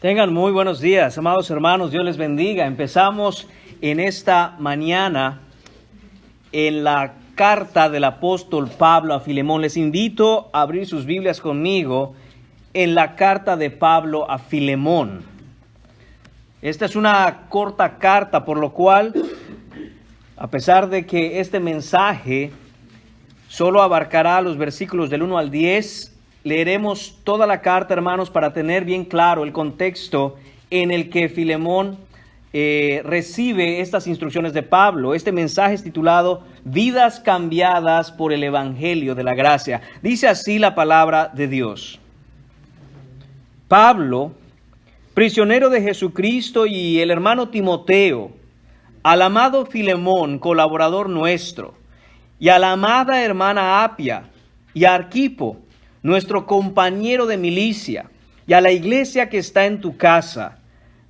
Tengan muy buenos días, amados hermanos, Dios les bendiga. Empezamos en esta mañana en la carta del apóstol Pablo a Filemón. Les invito a abrir sus Biblias conmigo en la carta de Pablo a Filemón. Esta es una corta carta, por lo cual, a pesar de que este mensaje solo abarcará los versículos del 1 al 10, leeremos toda la carta, hermanos, para tener bien claro el contexto en el que Filemón recibe estas instrucciones de Pablo. Este mensaje es titulado Vidas cambiadas por el Evangelio de la Gracia. Dice así la palabra de Dios. Pablo, prisionero de Jesucristo, y el hermano Timoteo, al amado Filemón, colaborador nuestro, y a la amada hermana Apia, y a Arquipo, nuestro compañero de milicia, y a la iglesia que está en tu casa.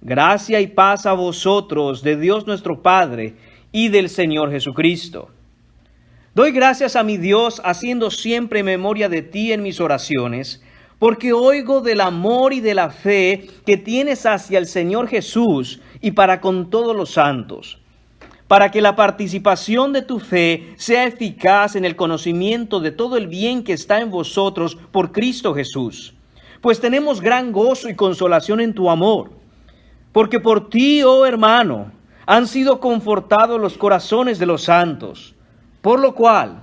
Gracia y paz a vosotros, de Dios nuestro Padre y del Señor Jesucristo. Doy gracias a mi Dios, haciendo siempre memoria de ti en mis oraciones, porque oigo del amor y de la fe que tienes hacia el Señor Jesús y para con todos los santos, para que la participación de tu fe sea eficaz en el conocimiento de todo el bien que está en vosotros por Cristo Jesús. Pues tenemos gran gozo y consolación en tu amor, porque por ti, oh hermano, han sido confortados los corazones de los santos. Por lo cual,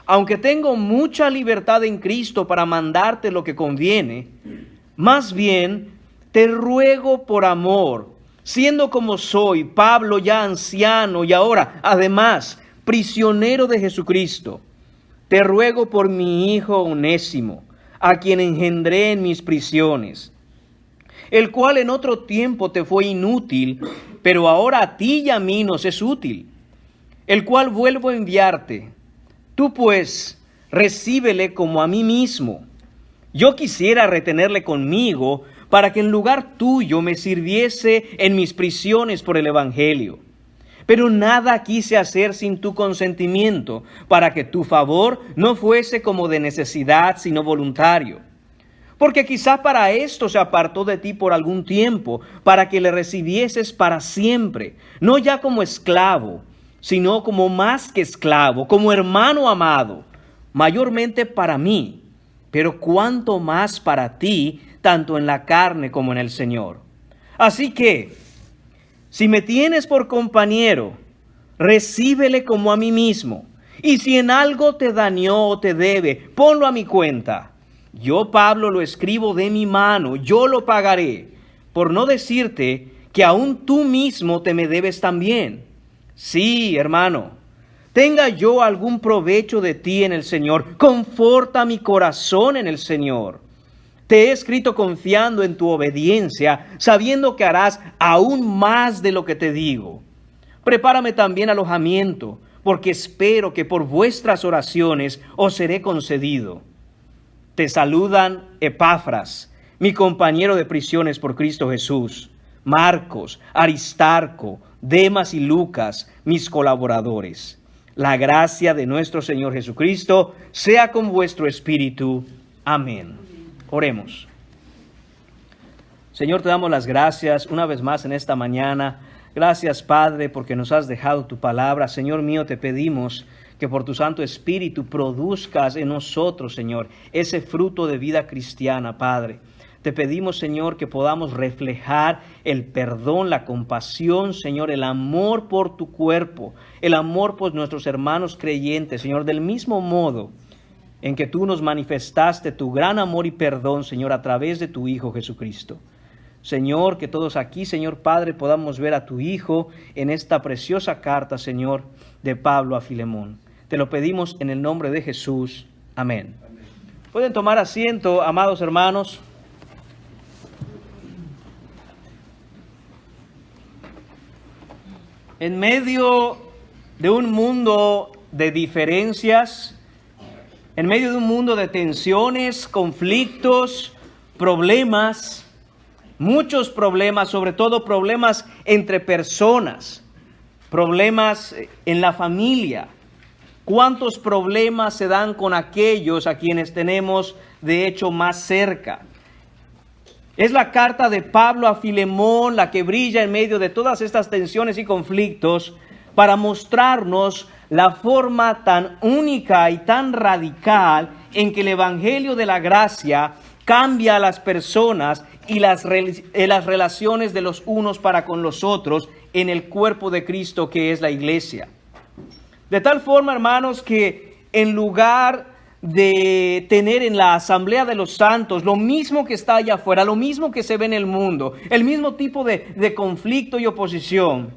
aunque tengo mucha libertad en Cristo para mandarte lo que conviene, más bien te ruego por amor, siendo como soy, Pablo ya anciano y ahora, además, prisionero de Jesucristo, te ruego por mi hijo Onésimo, a quien engendré en mis prisiones, el cual en otro tiempo te fue inútil, pero ahora a ti y a mí nos es útil, el cual vuelvo a enviarte. Tú pues, recíbele como a mí mismo. Yo quisiera retenerle conmigo, para que en lugar tuyo me sirviese en mis prisiones por el Evangelio. Pero nada quise hacer sin tu consentimiento, para que tu favor no fuese como de necesidad, sino voluntario. Porque quizá para esto se apartó de ti por algún tiempo, para que le recibieses para siempre, no ya como esclavo, sino como más que esclavo, como hermano amado, mayormente para mí, pero cuanto más para ti, tanto en la carne como en el Señor. Así que, si me tienes por compañero, recíbele como a mí mismo. Y si en algo te dañó o te debe, ponlo a mi cuenta. Yo, Pablo, lo escribo de mi mano, yo lo pagaré, por no decirte que aún tú mismo te me debes también. Sí, hermano, tenga yo algún provecho de ti en el Señor, conforta mi corazón en el Señor. Te he escrito confiando en tu obediencia, sabiendo que harás aún más de lo que te digo. Prepárame también alojamiento, porque espero que por vuestras oraciones os seré concedido. Te saludan Epafras, mi compañero de prisiones por Cristo Jesús, Marcos, Aristarco, Demas y Lucas, mis colaboradores. La gracia de nuestro Señor Jesucristo sea con vuestro espíritu. Amén. Oremos. Señor, te damos las gracias una vez más en esta mañana. Gracias, Padre, porque nos has dejado tu palabra. Señor mío, te pedimos que por tu Santo Espíritu produzcas en nosotros, Señor, ese fruto de vida cristiana, Padre. Te pedimos, Señor, que podamos reflejar el perdón, la compasión, Señor, el amor por tu cuerpo, el amor por nuestros hermanos creyentes, Señor, del mismo modo en que tú nos manifestaste tu gran amor y perdón, Señor, a través de tu Hijo Jesucristo. Señor, que todos aquí, Señor Padre, podamos ver a tu Hijo en esta preciosa carta, Señor, de Pablo a Filemón. Te lo pedimos en el nombre de Jesús. Amén. Pueden tomar asiento, amados hermanos. En medio de un mundo de diferencias, en medio de un mundo de tensiones, conflictos, problemas, muchos problemas, sobre todo problemas entre personas, problemas en la familia. ¿Cuántos problemas se dan con aquellos a quienes tenemos de hecho más cerca? Es la carta de Pablo a Filemón la que brilla en medio de todas estas tensiones y conflictos para mostrarnos la forma tan única y tan radical en que el Evangelio de la gracia cambia a las personas y las relaciones de los unos para con los otros en el cuerpo de Cristo que es la iglesia. De tal forma, hermanos, que en lugar de tener en la asamblea de los santos lo mismo que está allá afuera, lo mismo que se ve en el mundo, el mismo tipo de conflicto y oposición,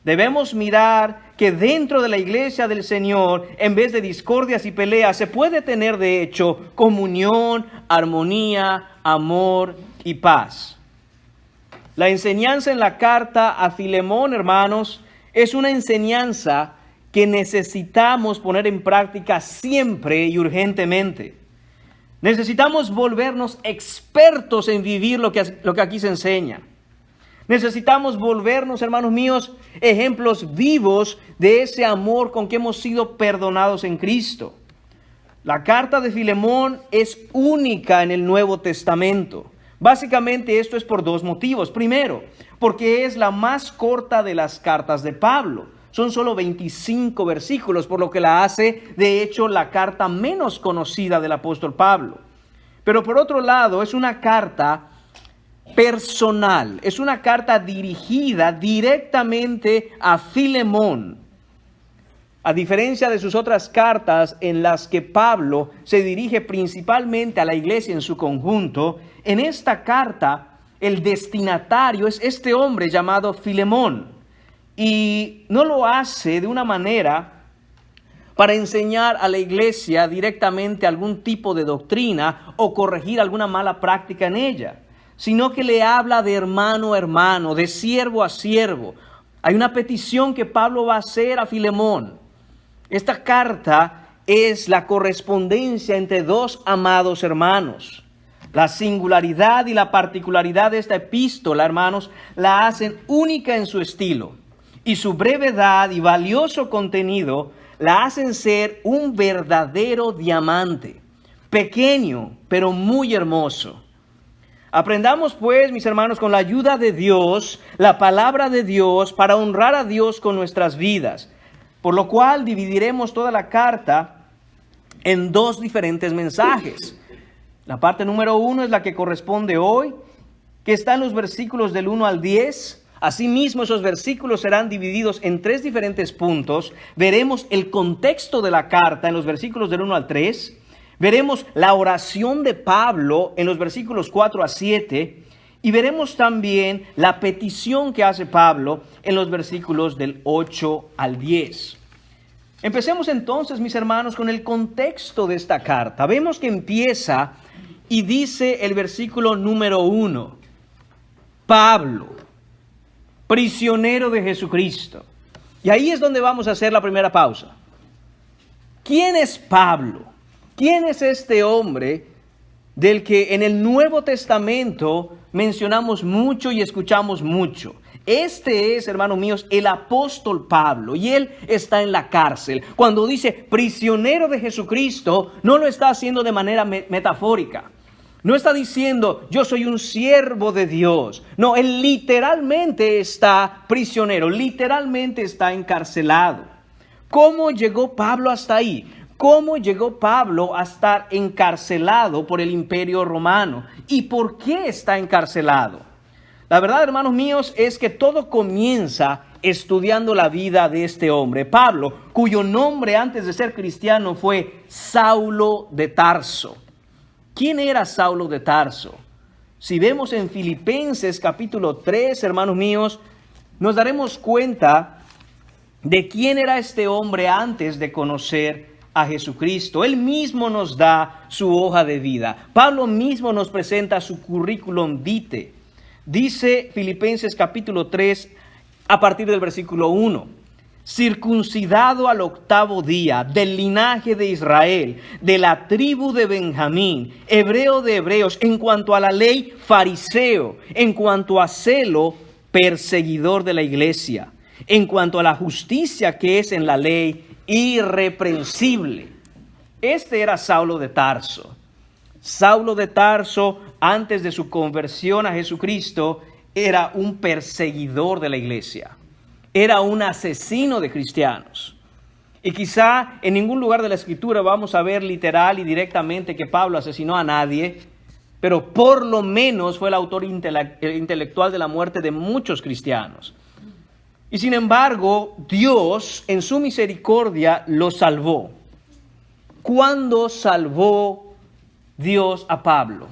debemos mirar que dentro de la iglesia del Señor, en vez de discordias y peleas, se puede tener de hecho comunión, armonía, amor y paz. La enseñanza en la carta a Filemón, hermanos, es una enseñanza que necesitamos poner en práctica siempre y urgentemente. Necesitamos volvernos expertos en vivir lo que aquí se enseña. Necesitamos volvernos, hermanos míos, ejemplos vivos de ese amor con que hemos sido perdonados en Cristo. La carta de Filemón es única en el Nuevo Testamento. Básicamente esto es por dos motivos. Primero, porque es la más corta de las cartas de Pablo. Son solo 25 versículos, por lo que la hace, de hecho, la carta menos conocida del apóstol Pablo. Pero por otro lado, es una carta personal, es una carta dirigida directamente a Filemón. A diferencia de sus otras cartas en las que Pablo se dirige principalmente a la iglesia en su conjunto, en esta carta el destinatario es este hombre llamado Filemón. Y no lo hace de una manera para enseñar a la iglesia directamente algún tipo de doctrina o corregir alguna mala práctica en ella, sino que le habla de hermano a hermano, de siervo a siervo. Hay una petición que Pablo va a hacer a Filemón. Esta carta es la correspondencia entre dos amados hermanos. La singularidad y la particularidad de esta epístola, hermanos, la hacen única en su estilo. Y su brevedad y valioso contenido la hacen ser un verdadero diamante, pequeño, pero muy hermoso. Aprendamos pues, mis hermanos, con la ayuda de Dios, la palabra de Dios, para honrar a Dios con nuestras vidas. Por lo cual dividiremos toda la carta en dos diferentes mensajes. La parte número 1 es la que corresponde hoy, que está en los versículos del 1 al 10. Asimismo, esos versículos serán divididos en 3 diferentes puntos. Veremos el contexto de la carta en los versículos del 1 al 3. Veremos la oración de Pablo en los versículos 4 a 7. Y veremos también la petición que hace Pablo en los versículos del 8 al 10. Empecemos entonces, mis hermanos, con el contexto de esta carta. Vemos que empieza y dice el versículo número 1. Pablo, prisionero de Jesucristo. Y ahí es donde vamos a hacer la primera pausa. ¿Quién es Pablo? ¿Quién es este hombre del que en el Nuevo Testamento mencionamos mucho y escuchamos mucho? Este es, hermanos míos, el apóstol Pablo, y él está en la cárcel. Cuando dice prisionero de Jesucristo, no lo está haciendo de manera metafórica. No está diciendo, yo soy un siervo de Dios. No, él literalmente está prisionero, literalmente está encarcelado. ¿Cómo llegó Pablo hasta ahí? ¿Cómo llegó Pablo a estar encarcelado por el Imperio Romano? ¿Y por qué está encarcelado? La verdad, hermanos míos, es que todo comienza estudiando la vida de este hombre, Pablo, cuyo nombre antes de ser cristiano fue Saulo de Tarso. ¿Quién era Saulo de Tarso? Si vemos en Filipenses capítulo 3, hermanos míos, nos daremos cuenta de quién era este hombre antes de conocer a Jesucristo. Él mismo nos da su hoja de vida. Pablo mismo nos presenta su currículum vitae. Dice Filipenses capítulo 3 a partir del versículo 1. Circuncidado al 8º día, del linaje de Israel, de la tribu de Benjamín, hebreo de hebreos, en cuanto a la ley, fariseo, en cuanto a celo, perseguidor de la iglesia, en cuanto a la justicia que es en la ley, irreprensible. Este era Saulo de Tarso. Saulo de Tarso, antes de su conversión a Jesucristo, era un perseguidor de la iglesia. Era un asesino de cristianos. Y quizá en ningún lugar de la Escritura vamos a ver literal y directamente que Pablo asesinó a nadie, pero por lo menos fue el autor intelectual de la muerte de muchos cristianos. Y sin embargo, Dios en su misericordia lo salvó. ¿Cuándo salvó Dios a Pablo?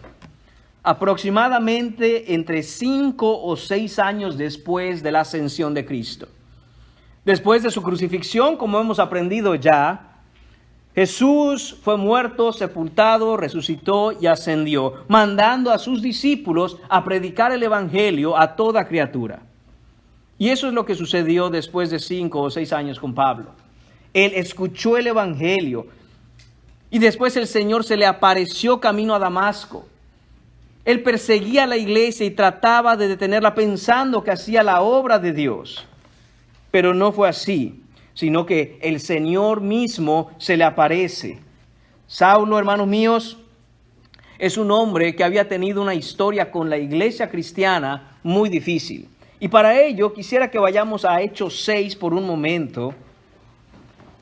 Aproximadamente entre 5 o 6 años después de la ascensión de Cristo. Después de su crucifixión, como hemos aprendido ya, Jesús fue muerto, sepultado, resucitó y ascendió, mandando a sus discípulos a predicar el evangelio a toda criatura. Y eso es lo que sucedió después de 5 o 6 años con Pablo. Él escuchó el evangelio y después el Señor se le apareció camino a Damasco. Él perseguía a la iglesia y trataba de detenerla pensando que hacía la obra de Dios. Pero no fue así, sino que el Señor mismo se le aparece. Saulo, hermanos míos, es un hombre que había tenido una historia con la iglesia cristiana muy difícil. Y para ello quisiera que vayamos a Hechos 6 por un momento.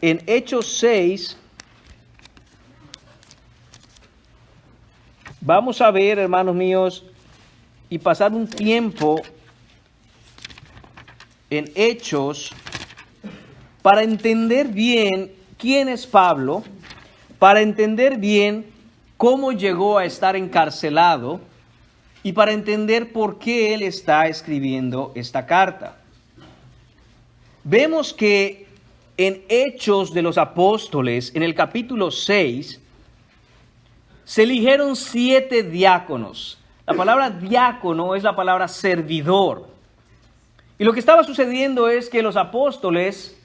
En Hechos 6 vamos a ver, hermanos míos, y pasar un tiempo en Hechos para entender bien quién es Pablo, para entender bien cómo llegó a estar encarcelado y para entender por qué él está escribiendo esta carta. Vemos que en Hechos de los Apóstoles, en el capítulo 6, se eligieron 7 diáconos. La palabra diácono es la palabra servidor. Y lo que estaba sucediendo es que los apóstoles,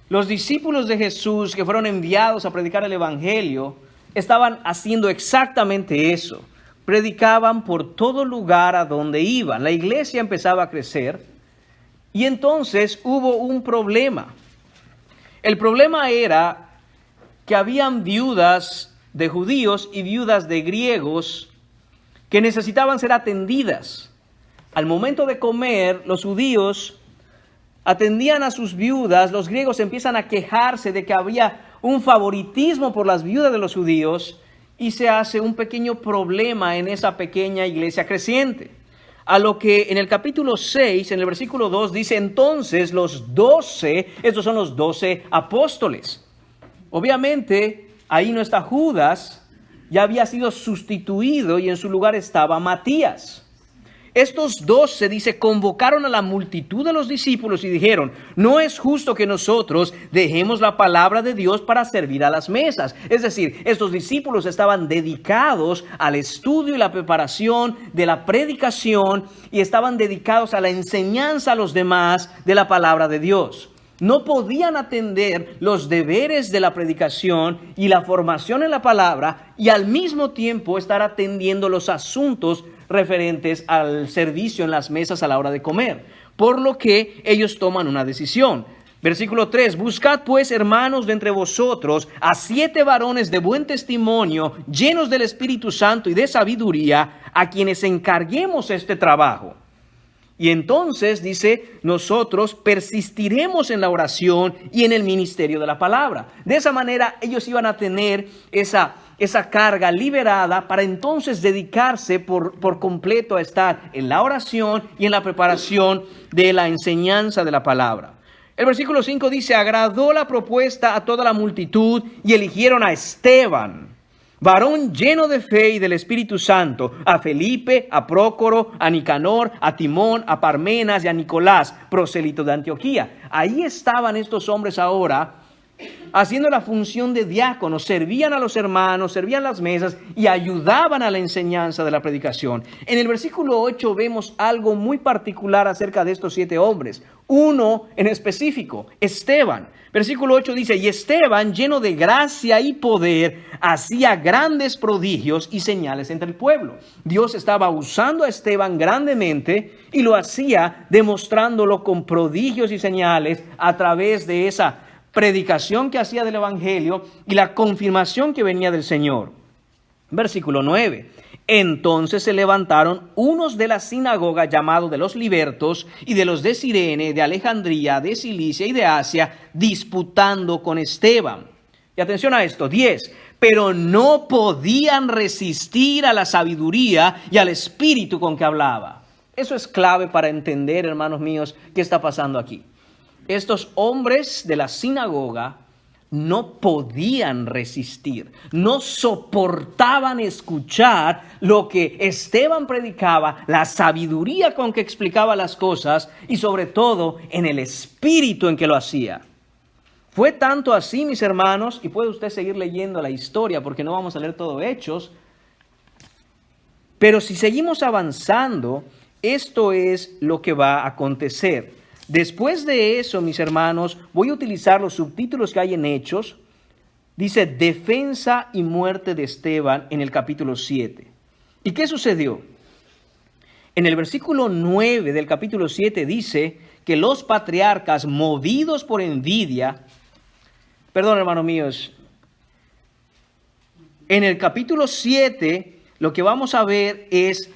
los discípulos de Jesús que fueron enviados a predicar el evangelio, estaban haciendo exactamente eso. Predicaban por todo lugar a donde iban. La iglesia empezaba a crecer y entonces hubo un problema. El problema era que habían viudas de judíos y viudas de griegos que necesitaban ser atendidas. Al momento de comer, los judíos atendían a sus viudas, los griegos empiezan a quejarse de que había un favoritismo por las viudas de los judíos y se hace un pequeño problema en esa pequeña iglesia creciente. A lo que en el capítulo 6, en el versículo 2, dice entonces los 12, estos son los 12 apóstoles. Obviamente, ahí no está Judas, ya había sido sustituido y en su lugar estaba Matías. Estos 12, dice, convocaron a la multitud de los discípulos y dijeron, no es justo que nosotros dejemos la palabra de Dios para servir a las mesas. Es decir, estos discípulos estaban dedicados al estudio y la preparación de la predicación y estaban dedicados a la enseñanza a los demás de la palabra de Dios. No podían atender los deberes de la predicación y la formación en la palabra y al mismo tiempo estar atendiendo los asuntos referentes al servicio en las mesas a la hora de comer. Por lo que ellos toman una decisión. Versículo 3, buscad pues, hermanos, de entre vosotros a 7 varones de buen testimonio, llenos del Espíritu Santo y de sabiduría, a quienes encarguemos este trabajo. Y entonces, dice, nosotros persistiremos en la oración y en el ministerio de la palabra. De esa manera, ellos iban a tener esa carga liberada para entonces dedicarse por completo a estar en la oración y en la preparación de la enseñanza de la palabra. El versículo 5 dice, agradó la propuesta a toda la multitud y eligieron a Esteban, varón lleno de fe y del Espíritu Santo, a Felipe, a Prócoro, a Nicanor, a Timón, a Parmenas y a Nicolás, prosélito de Antioquía. Ahí estaban estos hombres ahora haciendo la función de diáconos, servían a los hermanos, servían las mesas y ayudaban a la enseñanza de la predicación. En el versículo 8 vemos algo muy particular acerca de estos 7 hombres. Uno en específico, Esteban. Versículo 8 dice, y Esteban, lleno de gracia y poder, hacía grandes prodigios y señales entre el pueblo. Dios estaba usando a Esteban grandemente y lo hacía demostrándolo con prodigios y señales a través de esa predicación que hacía del evangelio y la confirmación que venía del Señor. Versículo 9. Entonces se levantaron unos de la sinagoga llamados de los libertos y de los de Cirene, de Alejandría, de Cilicia y de Asia, disputando con Esteban. Y atención a esto, 10. Pero no podían resistir a la sabiduría y al espíritu con que hablaba. Eso es clave para entender, hermanos míos, qué está pasando aquí. Estos hombres de la sinagoga no podían resistir, no soportaban escuchar lo que Esteban predicaba, la sabiduría con que explicaba las cosas y sobre todo en el espíritu en que lo hacía. Fue tanto así, mis hermanos, y puede usted seguir leyendo la historia porque no vamos a leer todo Hechos, pero si seguimos avanzando, esto es lo que va a acontecer. Después de eso, mis hermanos, voy a utilizar los subtítulos que hay en Hechos. Dice, defensa y muerte de Esteban en el capítulo 7. ¿Y qué sucedió? En el versículo 9 del capítulo 7 dice que los patriarcas, movidos por envidia, perdón, hermanos míos, en el capítulo 7 lo que vamos a ver es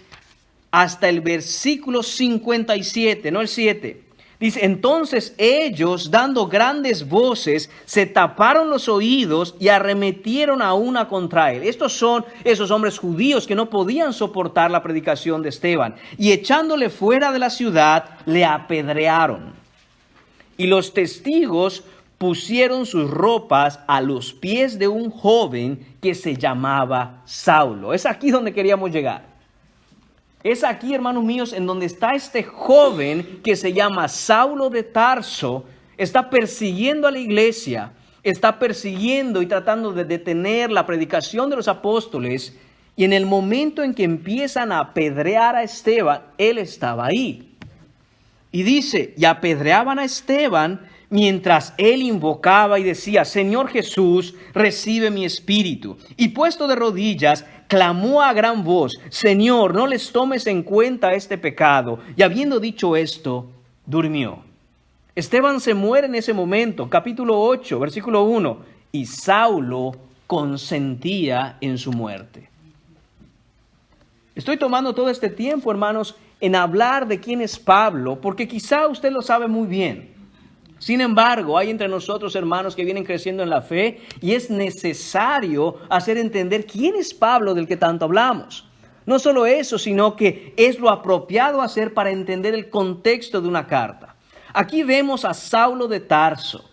hasta el versículo 57, no el 7. Dice, entonces ellos, dando grandes voces, se taparon los oídos y arremetieron a una contra él. Estos son esos hombres judíos que no podían soportar la predicación de Esteban. Y echándole fuera de la ciudad, le apedrearon. Y los testigos pusieron sus ropas a los pies de un joven que se llamaba Saulo. Es aquí donde queríamos llegar. Es aquí, hermanos míos, en donde está este joven que se llama Saulo de Tarso, está persiguiendo a la iglesia, está persiguiendo y tratando de detener la predicación de los apóstoles, y en el momento en que empiezan a apedrear a Esteban, él estaba ahí. Y dice, y apedreaban a Esteban mientras él invocaba y decía, Señor Jesús, recibe mi espíritu. Y puesto de rodillas, clamó a gran voz, Señor, no les tomes en cuenta este pecado. Y habiendo dicho esto, durmió. Esteban se muere en ese momento, capítulo 8, versículo 1. Y Saulo consentía en su muerte. Estoy tomando todo este tiempo, hermanos, en hablar de quién es Pablo, porque quizá usted lo sabe muy bien. Sin embargo, hay entre nosotros hermanos que vienen creciendo en la fe y es necesario hacer entender quién es Pablo del que tanto hablamos. No solo eso, sino que es lo apropiado hacer para entender el contexto de una carta. Aquí vemos a Saulo de Tarso.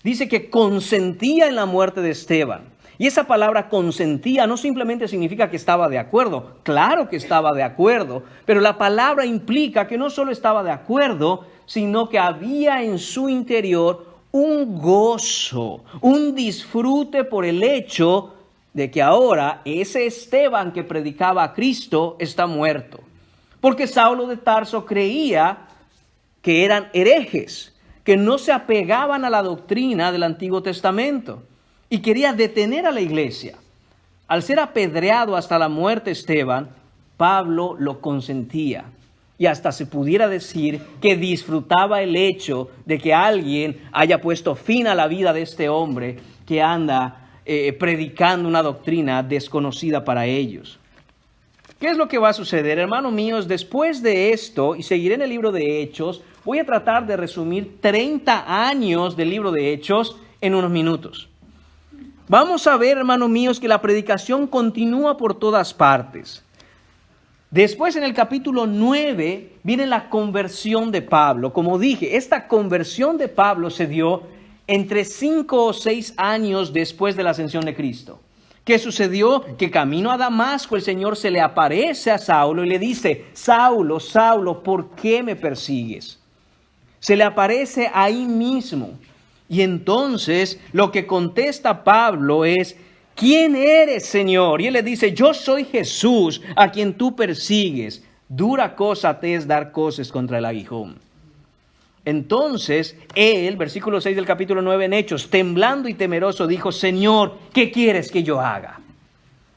Dice que consentía en la muerte de Esteban. Y esa palabra consentía no simplemente significa que estaba de acuerdo. Claro que estaba de acuerdo, pero la palabra implica que no solo estaba de acuerdo, sino que había en su interior un gozo, un disfrute por el hecho de que ahora ese Esteban que predicaba a Cristo está muerto. Porque Saulo de Tarso creía que eran herejes, que no se apegaban a la doctrina del Antiguo Testamento y quería detener a la iglesia. Al ser apedreado hasta la muerte Esteban, Pablo lo consentía. Y hasta se pudiera decir que disfrutaba el hecho de que alguien haya puesto fin a la vida de este hombre que anda predicando una doctrina desconocida para ellos. ¿Qué es lo que va a suceder, hermanos míos? Después de esto, y seguiré en el libro de Hechos, voy a tratar de resumir 30 años del libro de Hechos en unos minutos. Vamos a ver, hermanos míos, que la predicación continúa por todas partes. Después en el capítulo 9 viene la conversión de Pablo. Como dije, esta conversión de Pablo se dio entre 5 o 6 años después de la ascensión de Cristo. ¿Qué sucedió? Que camino a Damasco el Señor se le aparece a Saulo y le dice, Saulo, Saulo, ¿por qué me persigues? Se le aparece ahí mismo. Y entonces lo que contesta Pablo es, ¿quién eres, Señor? Y él le dice, yo soy Jesús, a quien tú persigues. Dura cosa te es dar coces contra el aguijón. Entonces él, versículo 6 del capítulo 9 en Hechos, temblando y temeroso, dijo, Señor, ¿qué quieres que yo haga?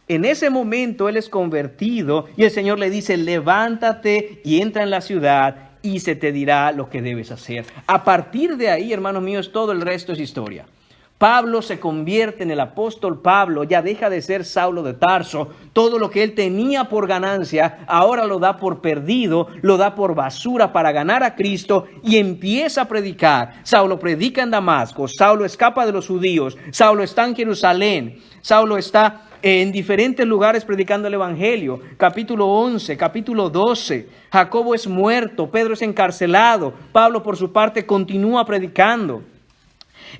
En ese momento él es convertido y el Señor le dice, levántate y entra en la ciudad y se te dirá lo que debes hacer. A partir de ahí, hermanos míos, todo el resto es historia. Pablo se convierte en el apóstol Pablo, ya deja de ser Saulo de Tarso. Todo lo que él tenía por ganancia, ahora lo da por perdido, lo da por basura para ganar a Cristo y empieza a predicar. Saulo predica en Damasco, Saulo escapa de los judíos, Saulo está en Jerusalén, Saulo está en diferentes lugares predicando el evangelio. Capítulo 11, capítulo 12, Jacobo es muerto, Pedro es encarcelado, Pablo por su parte continúa predicando.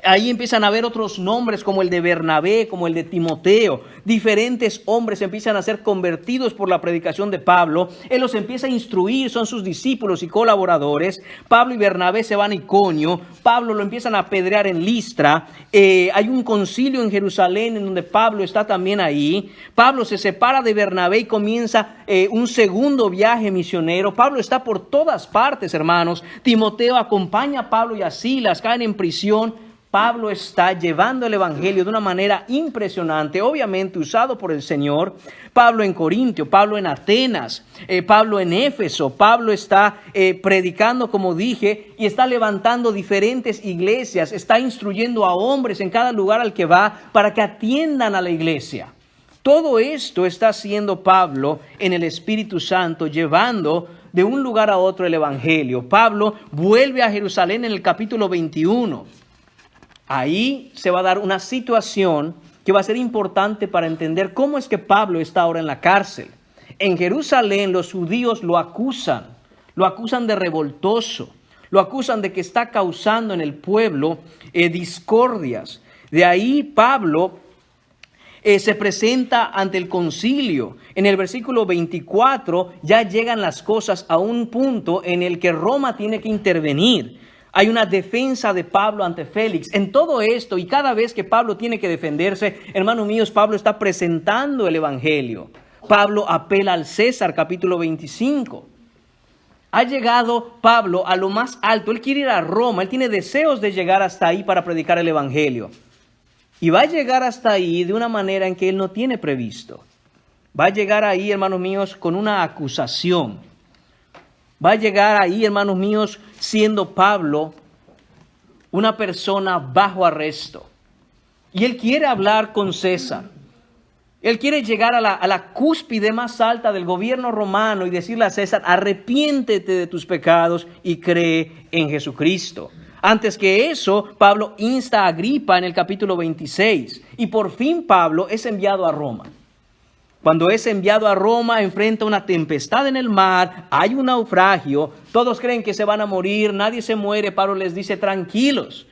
Ahí empiezan a ver otros nombres como el de Bernabé, como el de Timoteo. Diferentes hombres empiezan a ser convertidos por la predicación de Pablo. Él los empieza a instruir, son sus discípulos y colaboradores. Pablo y Bernabé se van a Iconio. Pablo lo empiezan a apedrear en Listra. Hay un concilio en Jerusalén en donde Pablo está también ahí. Pablo se separa de Bernabé y comienza un segundo viaje misionero. Pablo está por todas partes, hermanos. Timoteo acompaña a Pablo y a Silas, caen en prisión. Pablo está llevando el evangelio de una manera impresionante, obviamente usado por el Señor. Pablo en Corintio, Pablo en Atenas, Pablo en Éfeso. Pablo está predicando, como dije, y está levantando diferentes iglesias, está instruyendo a hombres en cada lugar al que va para que atiendan a la iglesia. Todo esto está haciendo Pablo en el Espíritu Santo, llevando de un lugar a otro el evangelio. Pablo vuelve a Jerusalén en el capítulo 21. Ahí se va a dar una situación que va a ser importante para entender cómo es que Pablo está ahora en la cárcel. En Jerusalén los judíos lo acusan de revoltoso, lo acusan de que está causando en el pueblo discordias. De ahí Pablo se presenta ante el concilio. En el versículo 24 ya llegan las cosas a un punto en el que Roma tiene que intervenir. Hay una defensa de Pablo ante Félix. En todo esto y cada vez que Pablo tiene que defenderse, hermanos míos, Pablo está presentando el evangelio. Pablo apela al César, capítulo 25. Ha llegado Pablo a lo más alto. Él quiere ir a Roma. Él tiene deseos de llegar hasta ahí para predicar el evangelio. Y va a llegar hasta ahí de una manera en que él no tiene previsto. Va a llegar ahí, hermanos míos, con una acusación. Va a llegar ahí, hermanos míos, siendo Pablo una persona bajo arresto. Y él quiere hablar con César. Él quiere llegar a la cúspide más alta del gobierno romano y decirle a César: arrepiéntete de tus pecados y cree en Jesucristo. Antes que eso, Pablo insta a Agripa en el capítulo 26. Y por fin Pablo es enviado a Roma. Cuando es enviado a Roma, enfrenta una tempestad en el mar, hay un naufragio, todos creen que se van a morir, nadie se muere. Pablo les dice: tranquilos.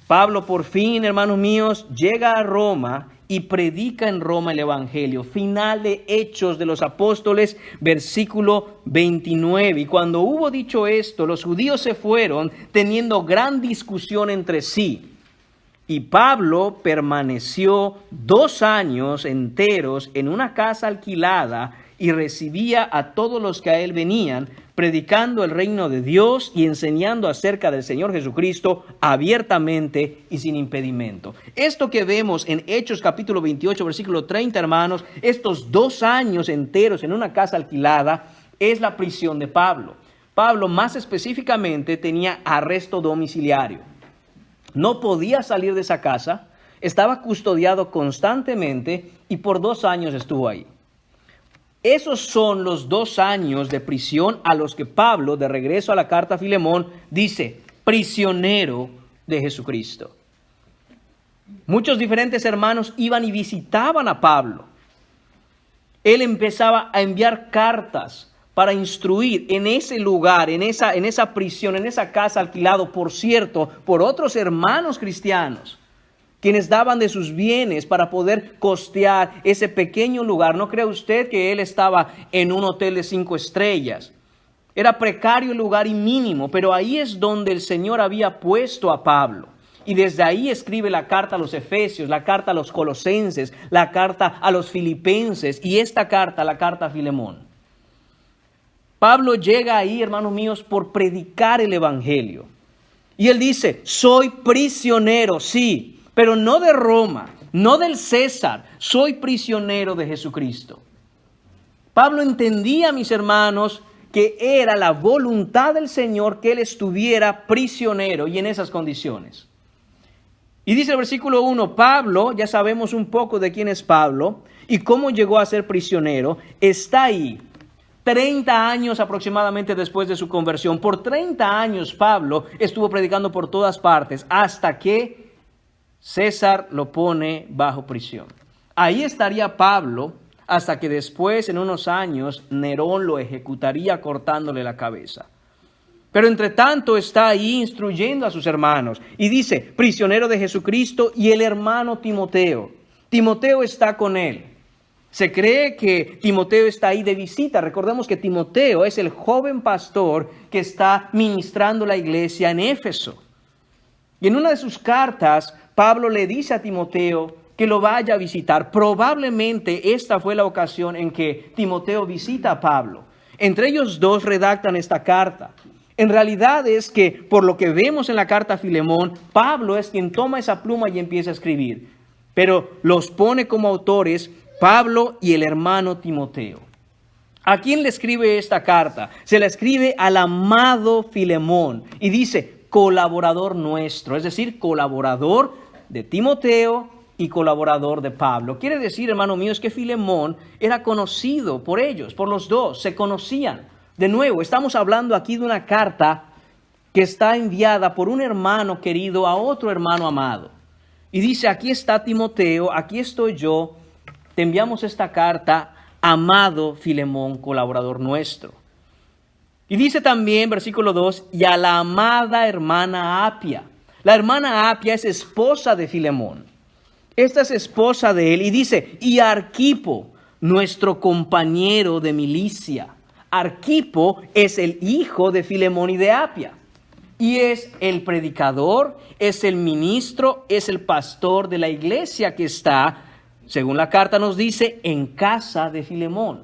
Pablo por fin, hermanos míos, llega a Roma y predica en Roma el evangelio. Final de Hechos de los Apóstoles, versículo 29. Y cuando hubo dicho esto, los judíos se fueron teniendo gran discusión entre sí. Y Pablo permaneció 2 años enteros en una casa alquilada y recibía a todos los que a él venían, predicando el reino de Dios y enseñando acerca del Señor Jesucristo abiertamente y sin impedimento. Esto que vemos en Hechos capítulo 28, versículo 30, hermanos, estos 2 años enteros en una casa alquilada, es la prisión de Pablo. Pablo más específicamente tenía arresto domiciliario. No podía salir de esa casa, estaba custodiado constantemente y por 2 años estuvo ahí. Esos son los 2 años de prisión a los que Pablo, de regreso a la carta a Filemón, dice: prisionero de Jesucristo. Muchos diferentes hermanos iban y visitaban a Pablo. Él empezaba a enviar cartas para instruir en ese lugar, en esa prisión, en esa casa alquilado, por cierto, por otros hermanos cristianos, quienes daban de sus bienes para poder costear ese pequeño lugar. No crea usted que él estaba en un hotel de 5 estrellas. Era precario el lugar y mínimo, pero ahí es donde el Señor había puesto a Pablo. Y desde ahí escribe la carta a los Efesios, la carta a los Colosenses, la carta a los Filipenses y esta carta, la carta a Filemón. Pablo llega ahí, hermanos míos, por predicar el evangelio. Y él dice: soy prisionero, sí, pero no de Roma, no del César, soy prisionero de Jesucristo. Pablo entendía, mis hermanos, que era la voluntad del Señor que él estuviera prisionero y en esas condiciones. Y dice el versículo 1, Pablo, ya sabemos un poco de quién es Pablo y cómo llegó a ser prisionero, está ahí 30 años aproximadamente después de su conversión. Por 30 años Pablo estuvo predicando por todas partes hasta que César lo pone bajo prisión. Ahí estaría Pablo hasta que después, en unos años, Nerón lo ejecutaría cortándole la cabeza. Pero entre tanto está ahí instruyendo a sus hermanos. Y dice, prisionero de Jesucristo y el hermano Timoteo. Timoteo está con él. Se cree que Timoteo está ahí de visita. Recordemos que Timoteo es el joven pastor que está ministrando la iglesia en Éfeso. Y en una de sus cartas, Pablo le dice a Timoteo que lo vaya a visitar. Probablemente esta fue la ocasión en que Timoteo visita a Pablo. Entre ellos dos redactan esta carta. En realidad es que, por lo que vemos en la carta a Filemón, Pablo es quien toma esa pluma y empieza a escribir. Pero los pone como autores Pablo y el hermano Timoteo. ¿A quién le escribe esta carta? Se la escribe al amado Filemón y dice colaborador nuestro, es decir, colaborador de Timoteo y colaborador de Pablo. Quiere decir, hermano mío, es que Filemón era conocido por ellos, por los dos, se conocían. De nuevo, estamos hablando aquí de una carta que está enviada por un hermano querido a otro hermano amado. Y dice, aquí está Timoteo, aquí estoy yo, te enviamos esta carta, amado Filemón, colaborador nuestro. Y dice también, versículo 2, y a la amada hermana Apia. La hermana Apia es esposa de Filemón. Esta es esposa de él y dice, y Arquipo, nuestro compañero de milicia. Arquipo es el hijo de Filemón y de Apia. Y es el predicador, es el ministro, es el pastor de la iglesia que está, según la carta nos dice, en casa de Filemón.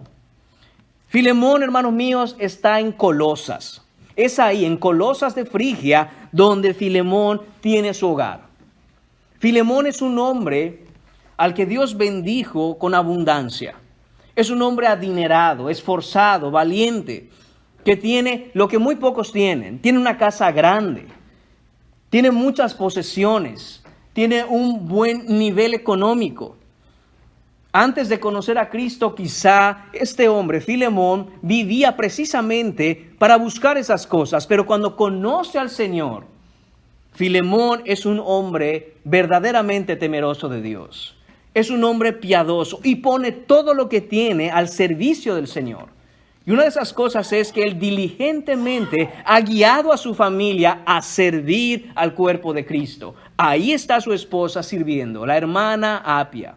Filemón, hermanos míos, está en Colosas. Es ahí, en Colosas de Frigia, donde Filemón tiene su hogar. Filemón es un hombre al que Dios bendijo con abundancia. Es un hombre adinerado, esforzado, valiente, que tiene lo que muy pocos tienen. Tiene una casa grande, tiene muchas posesiones, tiene un buen nivel económico. Antes de conocer a Cristo, quizá este hombre, Filemón, vivía precisamente para buscar esas cosas. Pero cuando conoce al Señor, Filemón es un hombre verdaderamente temeroso de Dios. Es un hombre piadoso y pone todo lo que tiene al servicio del Señor. Y una de esas cosas es que él diligentemente ha guiado a su familia a servir al cuerpo de Cristo. Ahí está su esposa sirviendo, la hermana Apia.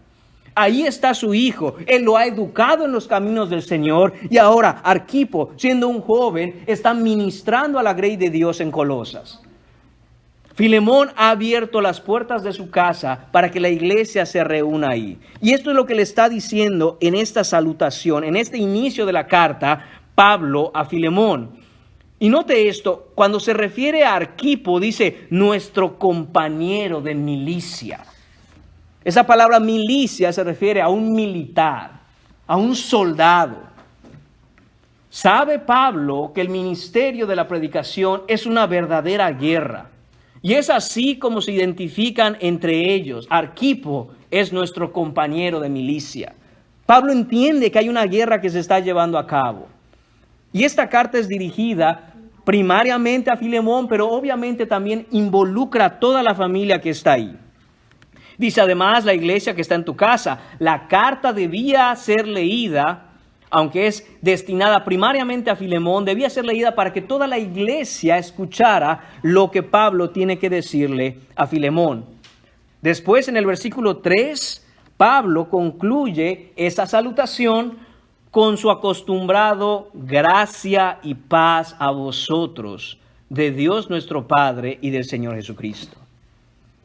Ahí está su hijo. Él lo ha educado en los caminos del Señor. Y ahora Arquipo, siendo un joven, está ministrando a la grey de Dios en Colosas. Filemón ha abierto las puertas de su casa para que la iglesia se reúna ahí. Y esto es lo que le está diciendo en esta salutación, en este inicio de la carta, Pablo a Filemón. Y note esto, cuando se refiere a Arquipo, dice, nuestro compañero de milicia. Esa palabra milicia se refiere a un militar, a un soldado. Sabe Pablo que el ministerio de la predicación es una verdadera guerra. Y es así como se identifican entre ellos. Arquipo es nuestro compañero de milicia. Pablo entiende que hay una guerra que se está llevando a cabo. Y esta carta es dirigida primariamente a Filemón, pero obviamente también involucra a toda la familia que está ahí. Dice además la iglesia que está en tu casa. La carta debía ser leída, aunque es destinada primariamente a Filemón, debía ser leída para que toda la iglesia escuchara lo que Pablo tiene que decirle a Filemón. Después, en el versículo 3, Pablo concluye esa salutación con su acostumbrado gracia y paz a vosotros, de Dios nuestro Padre y del Señor Jesucristo.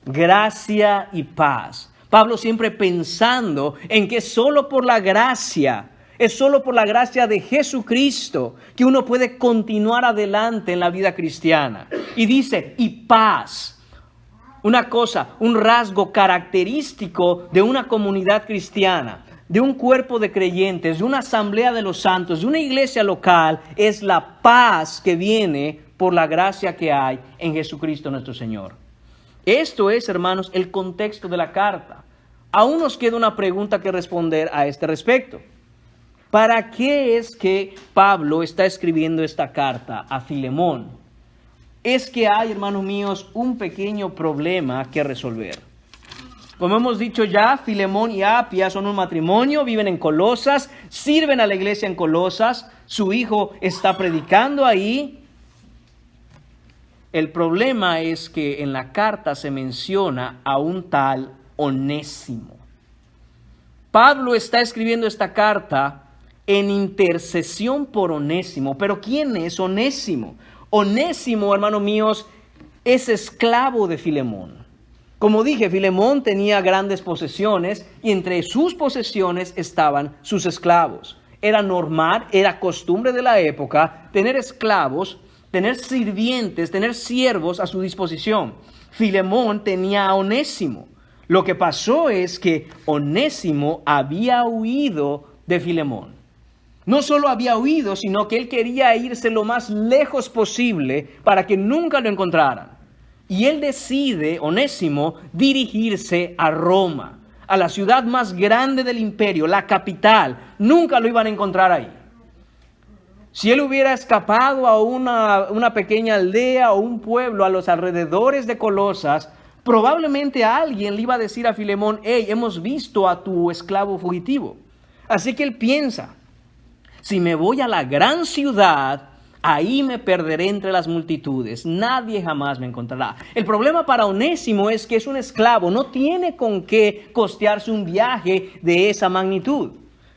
Gracia y paz. Pablo siempre pensando en que solo por la gracia, es solo por la gracia de Jesucristo que uno puede continuar adelante en la vida cristiana. Y dice, y paz. Una cosa, un rasgo característico de una comunidad cristiana, de un cuerpo de creyentes, de una asamblea de los santos, de una iglesia local, es la paz que viene por la gracia que hay en Jesucristo nuestro Señor. Esto es, hermanos, el contexto de la carta. Aún nos queda una pregunta que responder a este respecto. ¿Para qué es que Pablo está escribiendo esta carta a Filemón? Es que hay, hermanos míos, un pequeño problema que resolver. Como hemos dicho ya, Filemón y Apia son un matrimonio, viven en Colosas, sirven a la iglesia en Colosas, su hijo está predicando ahí. El problema es que en la carta se menciona a un tal Onésimo. Pablo está escribiendo esta carta en intercesión por Onésimo. Pero ¿quién es Onésimo? Onésimo, hermanos míos, es esclavo de Filemón. Como dije, Filemón tenía grandes posesiones y entre sus posesiones estaban sus esclavos. Era normal, era costumbre de la época tener esclavos, tener sirvientes, tener siervos a su disposición. Filemón tenía a Onésimo. Lo que pasó es que Onésimo había huido de Filemón. No solo había huido, sino que él quería irse lo más lejos posible para que nunca lo encontraran. Y él decide, Onésimo, dirigirse a Roma, a la ciudad más grande del imperio, la capital. Nunca lo iban a encontrar ahí. Si él hubiera escapado a una pequeña aldea o un pueblo a los alrededores de Colosas, probablemente alguien le iba a decir a Filemón: hey, hemos visto a tu esclavo fugitivo. Así que él piensa: si me voy a la gran ciudad, ahí me perderé entre las multitudes. Nadie jamás me encontrará. El problema para Onésimo es que es un esclavo. No tiene con qué costearse un viaje de esa magnitud.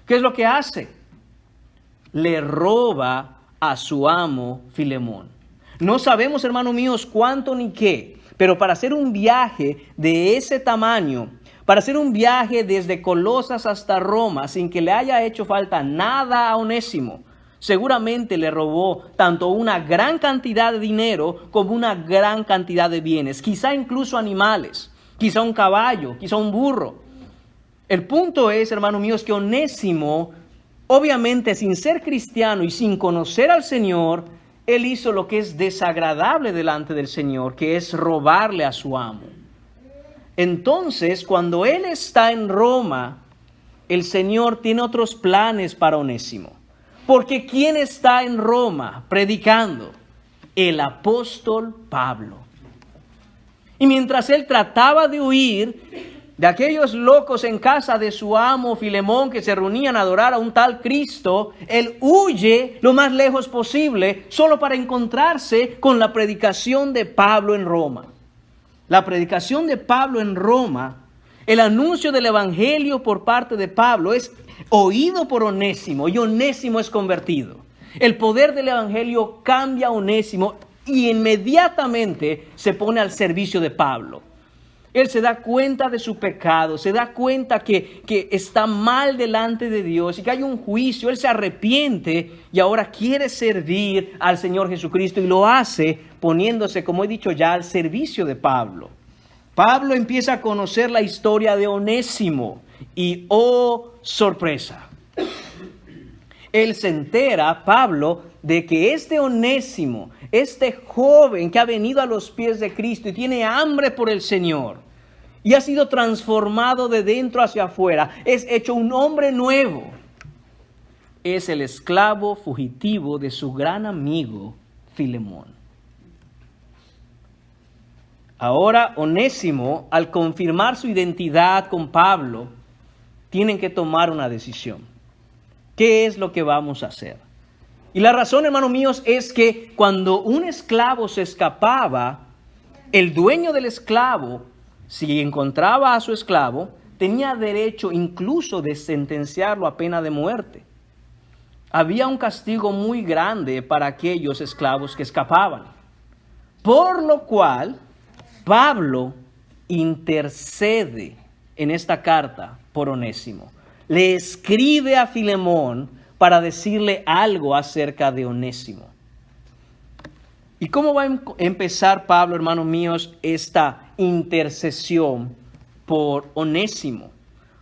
¿Qué es lo que hace? Le roba a su amo Filemón. No sabemos, hermanos míos, cuánto ni qué. Pero para hacer un viaje de ese tamaño, para hacer un viaje desde Colosas hasta Roma, sin que le haya hecho falta nada a Onésimo, seguramente le robó tanto una gran cantidad de dinero como una gran cantidad de bienes, quizá incluso animales, quizá un caballo, quizá un burro. El punto es, hermanos míos, que Onésimo, obviamente sin ser cristiano y sin conocer al Señor, él hizo lo que es desagradable delante del Señor, que es robarle a su amo. Entonces, cuando él está en Roma, el Señor tiene otros planes para Onésimo. Porque ¿quién está en Roma predicando? El apóstol Pablo. Y mientras él trataba de huir de aquellos locos en casa de su amo Filemón que se reunían a adorar a un tal Cristo, él huye lo más lejos posible solo para encontrarse con la predicación de Pablo en Roma. La predicación de Pablo en Roma, el anuncio del evangelio por parte de Pablo es oído por Onésimo y Onésimo es convertido. El poder del evangelio cambia a Onésimo y inmediatamente se pone al servicio de Pablo. Él se da cuenta de su pecado, se da cuenta que está mal delante de Dios y que hay un juicio. Él se arrepiente y ahora quiere servir al Señor Jesucristo y lo hace poniéndose, como he dicho ya, al servicio de Pablo. Pablo empieza a conocer la historia de Onésimo y ¡oh, sorpresa! Él se entera, Pablo, de que este Onésimo, este joven que ha venido a los pies de Cristo y tiene hambre por el Señor y ha sido transformado de dentro hacia afuera, es hecho un hombre nuevo, es el esclavo fugitivo de su gran amigo Filemón. Ahora Onésimo, al confirmar su identidad con Pablo, tienen que tomar una decisión. ¿Qué es lo que vamos a hacer? Y la razón, hermanos míos, es que cuando un esclavo se escapaba, el dueño del esclavo, si encontraba a su esclavo, tenía derecho incluso de sentenciarlo a pena de muerte. Había un castigo muy grande para aquellos esclavos que escapaban. Por lo cual, Pablo intercede en esta carta por Onésimo. Le escribe a Filemón para decirle algo acerca de Onésimo. ¿Y cómo va a empezar Pablo, hermanos míos, esta intercesión por Onésimo?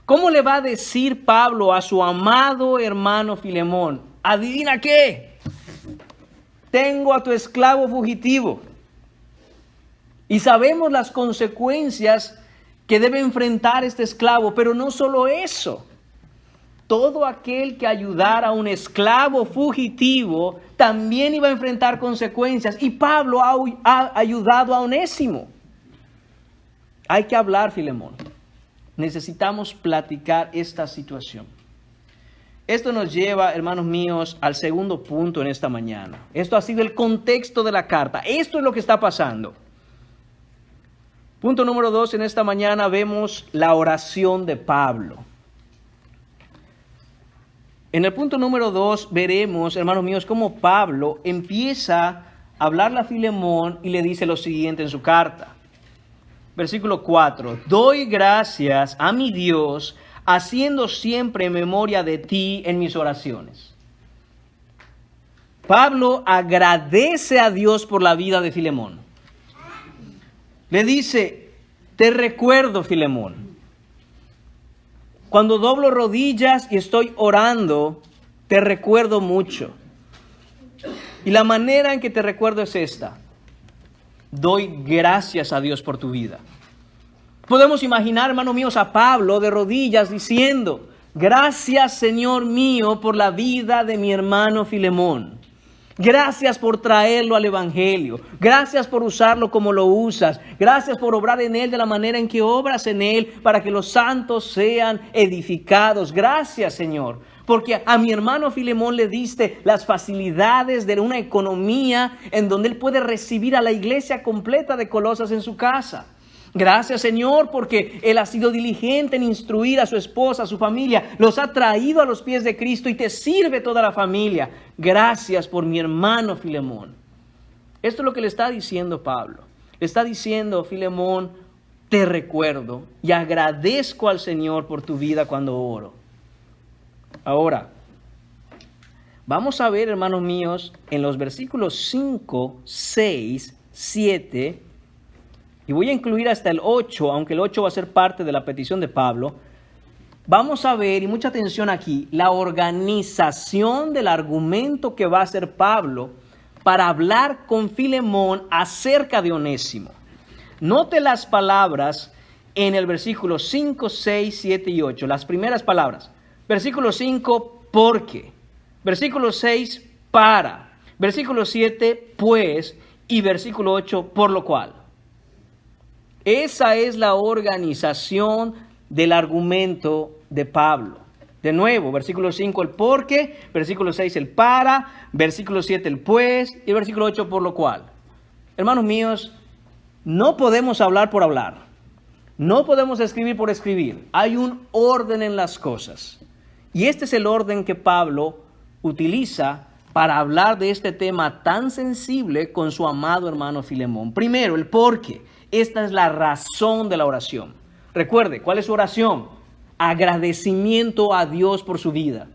¿Cómo le va a decir Pablo a su amado hermano Filemón? ¿Adivina qué? Tengo a tu esclavo fugitivo. Y sabemos las consecuencias que debe enfrentar este esclavo, pero no solo eso. Todo aquel que ayudara a un esclavo fugitivo también iba a enfrentar consecuencias. Y Pablo ha ayudado a Onésimo. Hay que hablar, Filemón. Necesitamos platicar esta situación. Esto nos lleva, hermanos míos, al segundo punto en esta mañana. Esto ha sido el contexto de la carta. Esto es lo que está pasando. Punto número 2, en esta mañana vemos la oración de Pablo. En el punto número 2 veremos, hermanos míos, cómo Pablo empieza a hablarle a Filemón y le dice lo siguiente en su carta. Versículo 4. Doy gracias a mi Dios, haciendo siempre memoria de ti en mis oraciones. Pablo agradece a Dios por la vida de Filemón. Le dice, te recuerdo, Filemón. Cuando doblo rodillas y estoy orando, te recuerdo mucho. Y la manera en que te recuerdo es esta. Doy gracias a Dios por tu vida. Podemos imaginar, hermanos míos, a Pablo de rodillas diciendo, gracias, Señor mío, por la vida de mi hermano Filemón. Gracias por traerlo al Evangelio. Gracias por usarlo como lo usas. Gracias por obrar en él de la manera en que obras en él para que los santos sean edificados. Gracias, Señor, porque a mi hermano Filemón le diste las facilidades de una economía en donde él puede recibir a la iglesia completa de Colosas en su casa. Gracias, Señor, porque él ha sido diligente en instruir a su esposa, a su familia. Los ha traído a los pies de Cristo y te sirve toda la familia. Gracias por mi hermano Filemón. Esto es lo que le está diciendo Pablo. Le está diciendo, Filemón, te recuerdo y agradezco al Señor por tu vida cuando oro. Ahora, vamos a ver, hermanos míos, en los versículos 5, 6, 7... y voy a incluir hasta el 8, aunque el 8 va a ser parte de la petición de Pablo. Vamos a ver, y mucha atención aquí, la organización del argumento que va a hacer Pablo para hablar con Filemón acerca de Onésimo. Note las palabras en el versículo 5, 6, 7 y 8. Las primeras palabras. Versículo 5, porque. Versículo 6, para. Versículo 7, pues. Y versículo 8, por lo cual. Esa es la organización del argumento de Pablo. De nuevo, versículo 5 el porque, versículo 6 el para, versículo 7 el pues y versículo 8 por lo cual. Hermanos míos, no podemos hablar por hablar. No podemos escribir por escribir. Hay un orden en las cosas. Y este es el orden que Pablo utiliza para hablar de este tema tan sensible con su amado hermano Filemón. Primero, el porque. Esta es la razón de la oración. Recuerde, ¿cuál es su oración? Agradecimiento a Dios por su vida.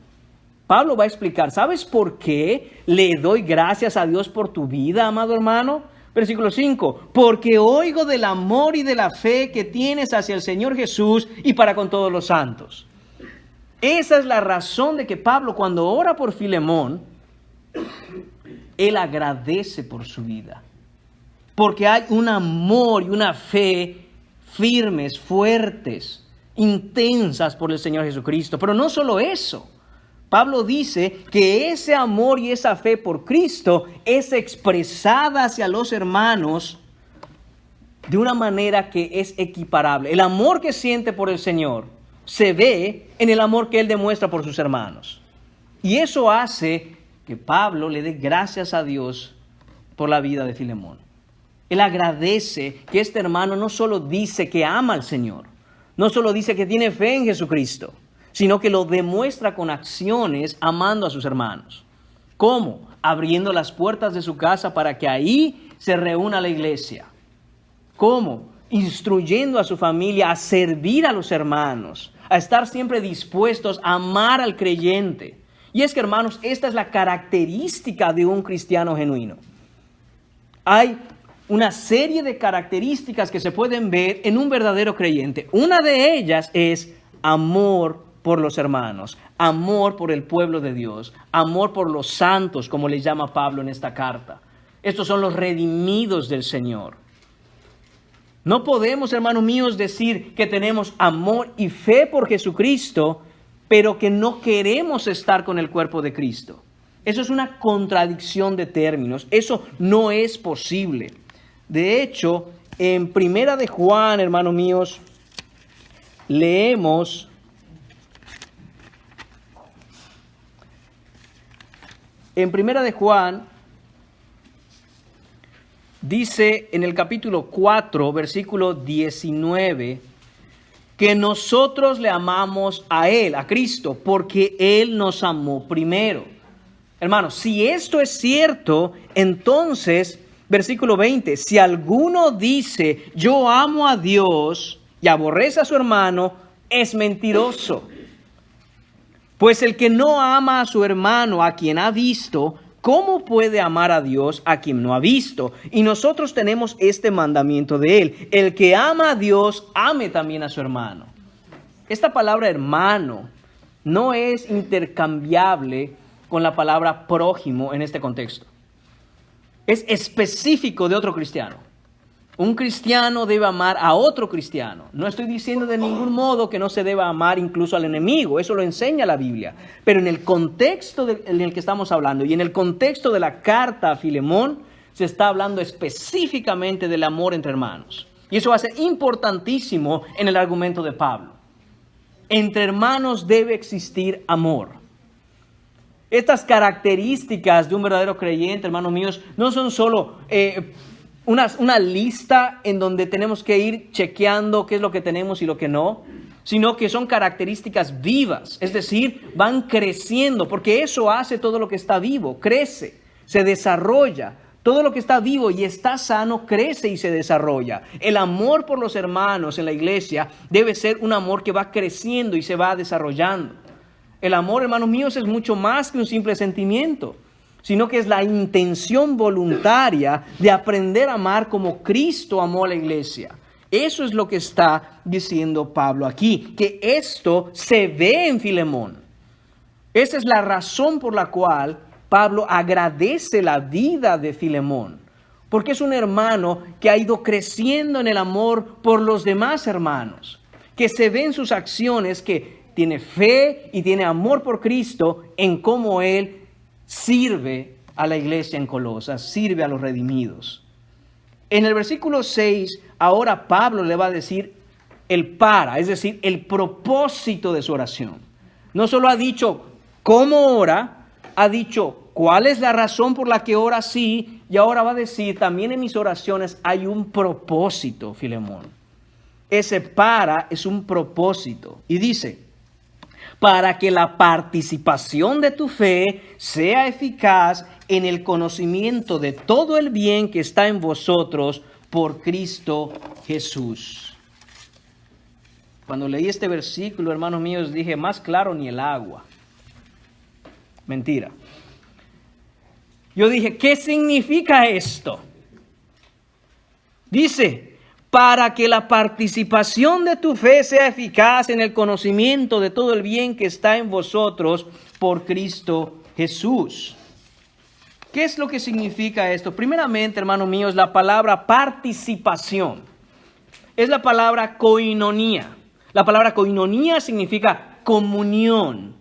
Pablo va a explicar, ¿sabes por qué le doy gracias a Dios por tu vida, amado hermano? Versículo 5, porque oigo del amor y de la fe que tienes hacia el Señor Jesús y para con todos los santos. Esa es la razón de que Pablo, cuando ora por Filemón, él agradece por su vida. Porque hay un amor y una fe firmes, fuertes, intensas por el Señor Jesucristo. Pero no solo eso. Pablo dice que ese amor y esa fe por Cristo es expresada hacia los hermanos de una manera que es equiparable. El amor que siente por el Señor se ve en el amor que él demuestra por sus hermanos. Y eso hace que Pablo le dé gracias a Dios por la vida de Filemón. Él agradece que este hermano no solo dice que ama al Señor, no solo dice que tiene fe en Jesucristo, sino que lo demuestra con acciones amando a sus hermanos. ¿Cómo? Abriendo las puertas de su casa para que ahí se reúna la iglesia. ¿Cómo? Instruyendo a su familia a servir a los hermanos, a estar siempre dispuestos a amar al creyente. Y es que, hermanos, esta es la característica de un cristiano genuino. Hay una serie de características que se pueden ver en un verdadero creyente. Una de ellas es amor por los hermanos, amor por el pueblo de Dios, amor por los santos, como le llama Pablo en esta carta. Estos son los redimidos del Señor. No podemos, hermanos míos, decir que tenemos amor y fe por Jesucristo, pero que no queremos estar con el cuerpo de Cristo. Eso es una contradicción de términos. Eso no es posible. De hecho, en Primera de Juan, hermanos míos, leemos en Primera de Juan, dice en el capítulo 4, versículo 19, que nosotros le amamos a Él, a Cristo, porque Él nos amó primero. Hermanos, si esto es cierto, entonces, versículo 20, si alguno dice, yo amo a Dios y aborrece a su hermano, es mentiroso. Pues el que no ama a su hermano, a quien ha visto, ¿cómo puede amar a Dios a quien no ha visto? Y nosotros tenemos este mandamiento de Él. El que ama a Dios, ame también a su hermano. Esta palabra hermano no es intercambiable con la palabra prójimo en este contexto. Es específico de otro cristiano. Un cristiano debe amar a otro cristiano. No estoy diciendo de ningún modo que no se deba amar incluso al enemigo. Eso lo enseña la Biblia. Pero en el contexto en el que estamos hablando y en el contexto de la carta a Filemón, se está hablando específicamente del amor entre hermanos. Y eso va a ser importantísimo en el argumento de Pablo. Entre hermanos debe existir amor. Estas características de un verdadero creyente, hermanos míos, no son solo una lista en donde tenemos que ir chequeando qué es lo que tenemos y lo que no, sino que son características vivas, es decir, van creciendo, porque eso hace todo lo que está vivo, crece, se desarrolla. Todo lo que está vivo y está sano crece y se desarrolla. El amor por los hermanos en la iglesia debe ser un amor que va creciendo y se va desarrollando. El amor, hermanos míos, es mucho más que un simple sentimiento, sino que es la intención voluntaria de aprender a amar como Cristo amó a la iglesia. Eso es lo que está diciendo Pablo aquí, que esto se ve en Filemón. Esa es la razón por la cual Pablo agradece la vida de Filemón, porque es un hermano que ha ido creciendo en el amor por los demás hermanos, que se ve en sus acciones que tiene fe y tiene amor por Cristo en cómo él sirve a la iglesia en Colosas, sirve a los redimidos. En el versículo 6, ahora Pablo le va a decir es decir, el propósito de su oración. No solo ha dicho cómo ora, ha dicho cuál es la razón por la que ora así, y ahora va a decir, también en mis oraciones hay un propósito, Filemón. Ese es un propósito. Y dice, para que la participación de tu fe sea eficaz en el conocimiento de todo el bien que está en vosotros por Cristo Jesús. Cuando leí este versículo, hermanos míos, dije, más claro ni el agua. Mentira. Yo dije, ¿qué significa esto? Dice, para que la participación de tu fe sea eficaz en el conocimiento de todo el bien que está en vosotros por Cristo Jesús. ¿Qué es lo que significa esto? Primeramente, hermanos míos, la palabra participación es la palabra koinonía. La palabra koinonía significa comunión.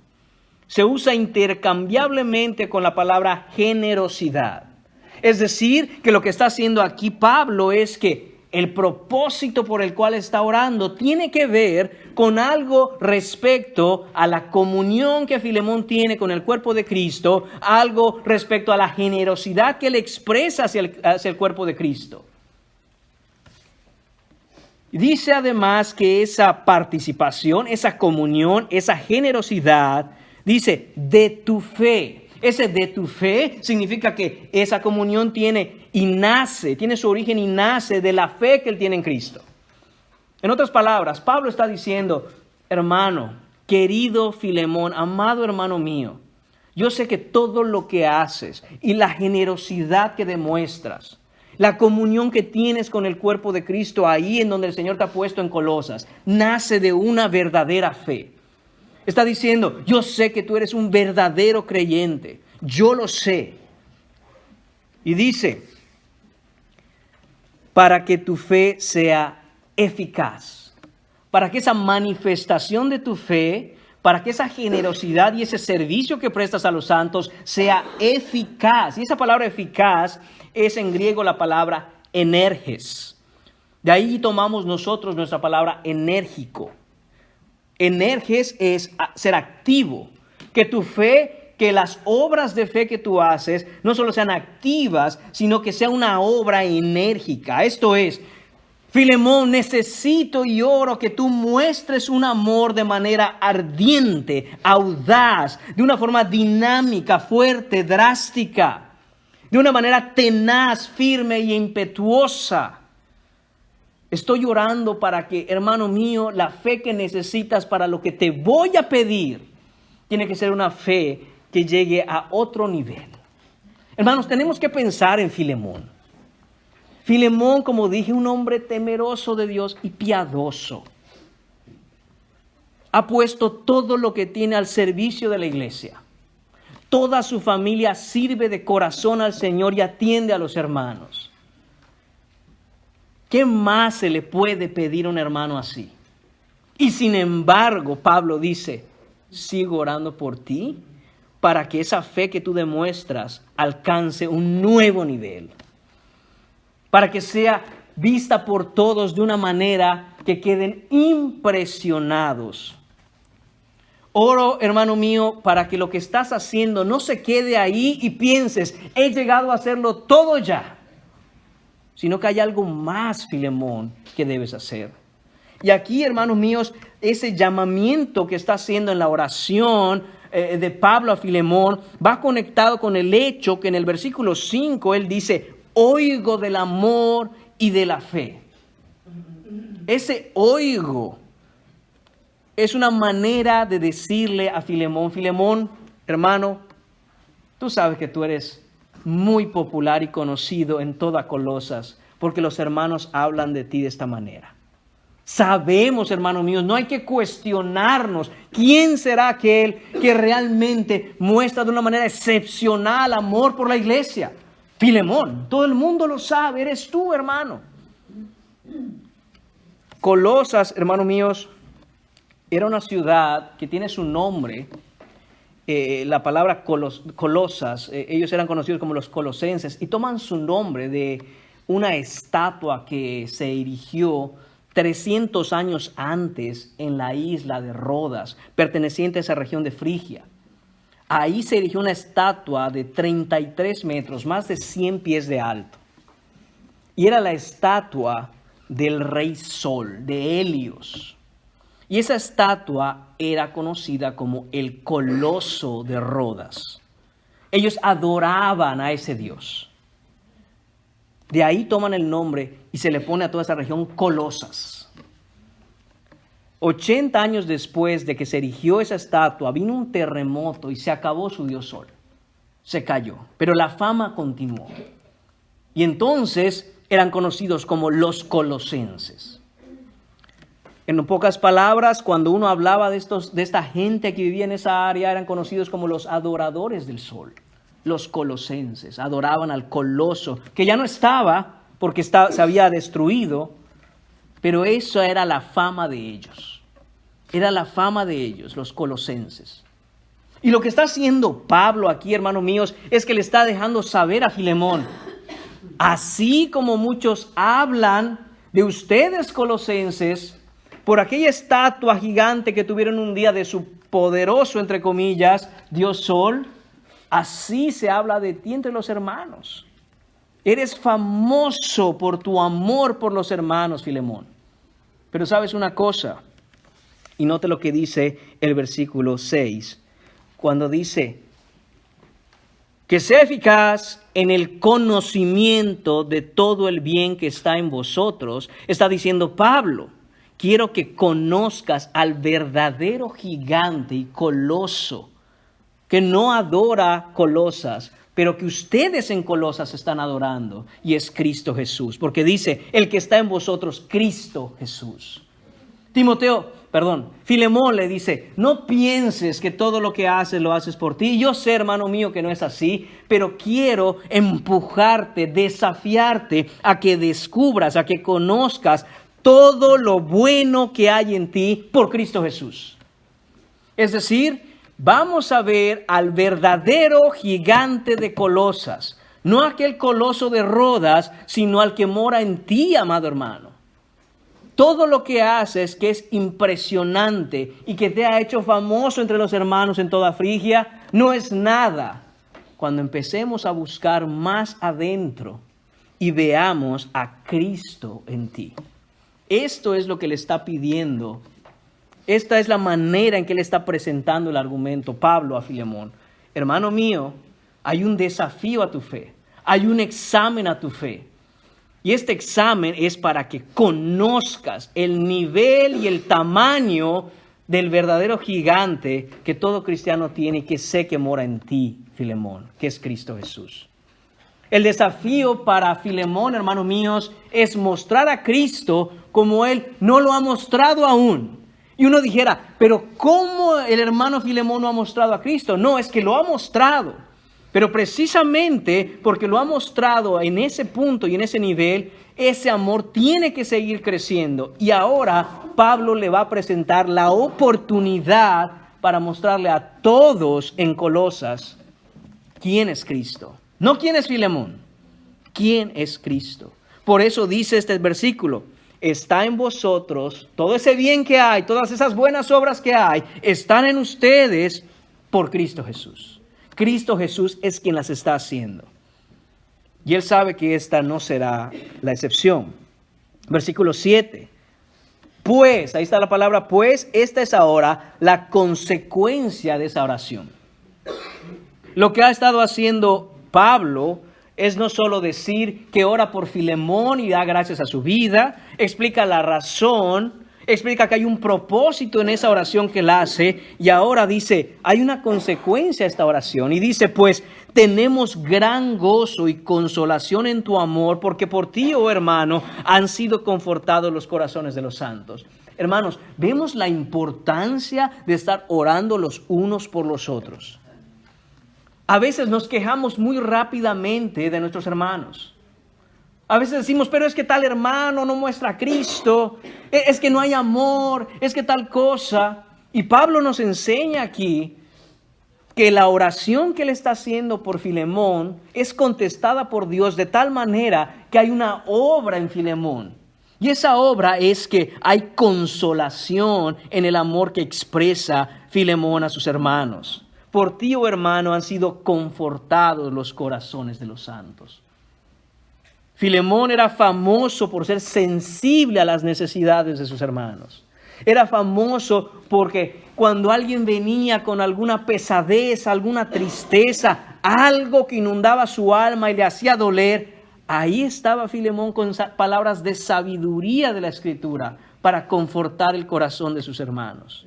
Se usa intercambiablemente con la palabra generosidad. Es decir, que lo que está haciendo aquí Pablo es que el propósito por el cual está orando tiene que ver con algo respecto a la comunión que Filemón tiene con el cuerpo de Cristo, algo respecto a la generosidad que él expresa hacia el cuerpo de Cristo. Dice además que esa participación, esa comunión, esa generosidad, dice, de tu fe. Ese de tu fe significa que esa comunión tiene su origen y nace de la fe que él tiene en Cristo. En otras palabras, Pablo está diciendo, hermano, querido Filemón, amado hermano mío, yo sé que todo lo que haces y la generosidad que demuestras, la comunión que tienes con el cuerpo de Cristo ahí en donde el Señor te ha puesto en Colosas, nace de una verdadera fe. Está diciendo, yo sé que tú eres un verdadero creyente. Yo lo sé. Y dice, para que tu fe sea eficaz, para que esa manifestación de tu fe, para que esa generosidad y ese servicio que prestas a los santos sea eficaz. Y esa palabra eficaz es en griego la palabra energes. De ahí tomamos nosotros nuestra palabra enérgico. Energes es ser activo, que tu fe, que las obras de fe que tú haces no solo sean activas, sino que sea una obra enérgica. Esto es, Filemón, necesito y oro que tú muestres un amor de manera ardiente, audaz, de una forma dinámica, fuerte, drástica, de una manera tenaz, firme y impetuosa. Estoy orando para que, hermano mío, la fe que necesitas para lo que te voy a pedir, tiene que ser una fe que llegue a otro nivel. Hermanos, tenemos que pensar en Filemón. Filemón, como dije, un hombre temeroso de Dios y piadoso. Ha puesto todo lo que tiene al servicio de la iglesia. Toda su familia sirve de corazón al Señor y atiende a los hermanos. ¿Qué más se le puede pedir a un hermano así? Y sin embargo, Pablo dice, sigo orando por ti para que esa fe que tú demuestras alcance un nuevo nivel. Para que sea vista por todos de una manera que queden impresionados. Oro, hermano mío, para que lo que estás haciendo no se quede ahí y pienses, he llegado a hacerlo todo ya. Sino que hay algo más, Filemón, que debes hacer. Y aquí, hermanos míos, ese llamamiento que está haciendo en la oración de Pablo a Filemón va conectado con el hecho que en el versículo 5 él dice, oigo del amor y de la fe. Ese oigo es una manera de decirle a Filemón, Filemón, hermano, tú sabes que tú eres muy popular y conocido en toda Colosas, porque los hermanos hablan de ti de esta manera. Sabemos, hermanos míos, no hay que cuestionarnos quién será aquel que realmente muestra de una manera excepcional amor por la iglesia. Filemón, todo el mundo lo sabe, eres tú, hermano. Colosas, hermanos míos, era una ciudad que tiene su nombre. La palabra Colosas, ellos eran conocidos como los colosenses y toman su nombre de una estatua que se erigió 300 años antes en la isla de Rodas, perteneciente a esa región de Frigia. Ahí se erigió una estatua de 33 metros, más de 100 pies de alto. Y era la estatua del rey Sol, de Helios. Y esa estatua era conocida como el Coloso de Rodas. Ellos adoraban a ese dios. De ahí toman el nombre y se le pone a toda esa región Colosas. 80 años después de que se erigió esa estatua, vino un terremoto y se acabó su dios Sol. Se cayó, pero la fama continuó. Y entonces eran conocidos como los colosenses. En pocas palabras, cuando uno hablaba de esta gente que vivía en esa área, eran conocidos como los adoradores del sol. Los colosenses adoraban al coloso, que ya no estaba porque se había destruido, pero eso era la fama de ellos. Era la fama de ellos, los colosenses. Y lo que está haciendo Pablo aquí, hermanos míos, es que le está dejando saber a Filemón, así como muchos hablan de ustedes colosenses, por aquella estatua gigante que tuvieron un día de su poderoso, entre comillas, dios Sol, así se habla de ti entre los hermanos. Eres famoso por tu amor por los hermanos, Filemón. Pero sabes una cosa, y note lo que dice el versículo 6, cuando dice, que sea eficaz en el conocimiento de todo el bien que está en vosotros, está diciendo Pablo. Quiero que conozcas al verdadero gigante y coloso, que no adora Colosas, pero que ustedes en Colosas están adorando, y es Cristo Jesús. Porque dice, el que está en vosotros, Cristo Jesús. Timoteo, Filemón le dice, no pienses que todo lo que haces lo haces por ti. Yo sé, hermano mío, que no es así, pero quiero empujarte, desafiarte a que descubras, a que conozcas todo lo bueno que hay en ti por Cristo Jesús. Es decir, vamos a ver al verdadero gigante de Colosas, no aquel coloso de Rodas, sino al que mora en ti, amado hermano. Todo lo que haces que es impresionante y que te ha hecho famoso entre los hermanos en toda Frigia, no es nada cuando empecemos a buscar más adentro y veamos a Cristo en ti. Esto es lo que le está pidiendo. Esta es la manera en que le está presentando el argumento Pablo a Filemón. Hermano mío, hay un desafío a tu fe, hay un examen a tu fe. Y este examen es para que conozcas el nivel y el tamaño del verdadero gigante que todo cristiano tiene y que sé que mora en ti, Filemón, que es Cristo Jesús. El desafío para Filemón, hermanos míos, es mostrar a Cristo como Él no lo ha mostrado aún. Y uno dijera, pero ¿cómo el hermano Filemón no ha mostrado a Cristo? No, es que lo ha mostrado. Pero precisamente porque lo ha mostrado en ese punto y en ese nivel, ese amor tiene que seguir creciendo. Y ahora Pablo le va a presentar la oportunidad para mostrarle a todos en Colosas quién es Cristo. No quién es Filemón, quién es Cristo. Por eso dice este versículo, está en vosotros, todo ese bien que hay, todas esas buenas obras que hay, están en ustedes por Cristo Jesús. Cristo Jesús es quien las está haciendo. Y Él sabe que esta no será la excepción. Versículo 7. Pues, ahí está la palabra pues, esta es ahora la consecuencia de esa oración. Lo que ha estado haciendo Pablo es no solo decir que ora por Filemón y da gracias a su vida, explica la razón, explica que hay un propósito en esa oración que él hace y ahora dice, hay una consecuencia a esta oración y dice, pues tenemos gran gozo y consolación en tu amor porque por ti, oh hermano, han sido confortados los corazones de los santos. Hermanos, vemos la importancia de estar orando los unos por los otros. A veces nos quejamos muy rápidamente de nuestros hermanos. A veces decimos, pero es que tal hermano no muestra a Cristo, es que no hay amor, es que tal cosa. Y Pablo nos enseña aquí que la oración que él está haciendo por Filemón es contestada por Dios de tal manera que hay una obra en Filemón. Y esa obra es que hay consolación en el amor que expresa Filemón a sus hermanos. Por ti, oh hermano, han sido confortados los corazones de los santos. Filemón era famoso por ser sensible a las necesidades de sus hermanos. Era famoso porque cuando alguien venía con alguna pesadez, alguna tristeza, algo que inundaba su alma y le hacía doler, ahí estaba Filemón con palabras de sabiduría de la Escritura para confortar el corazón de sus hermanos.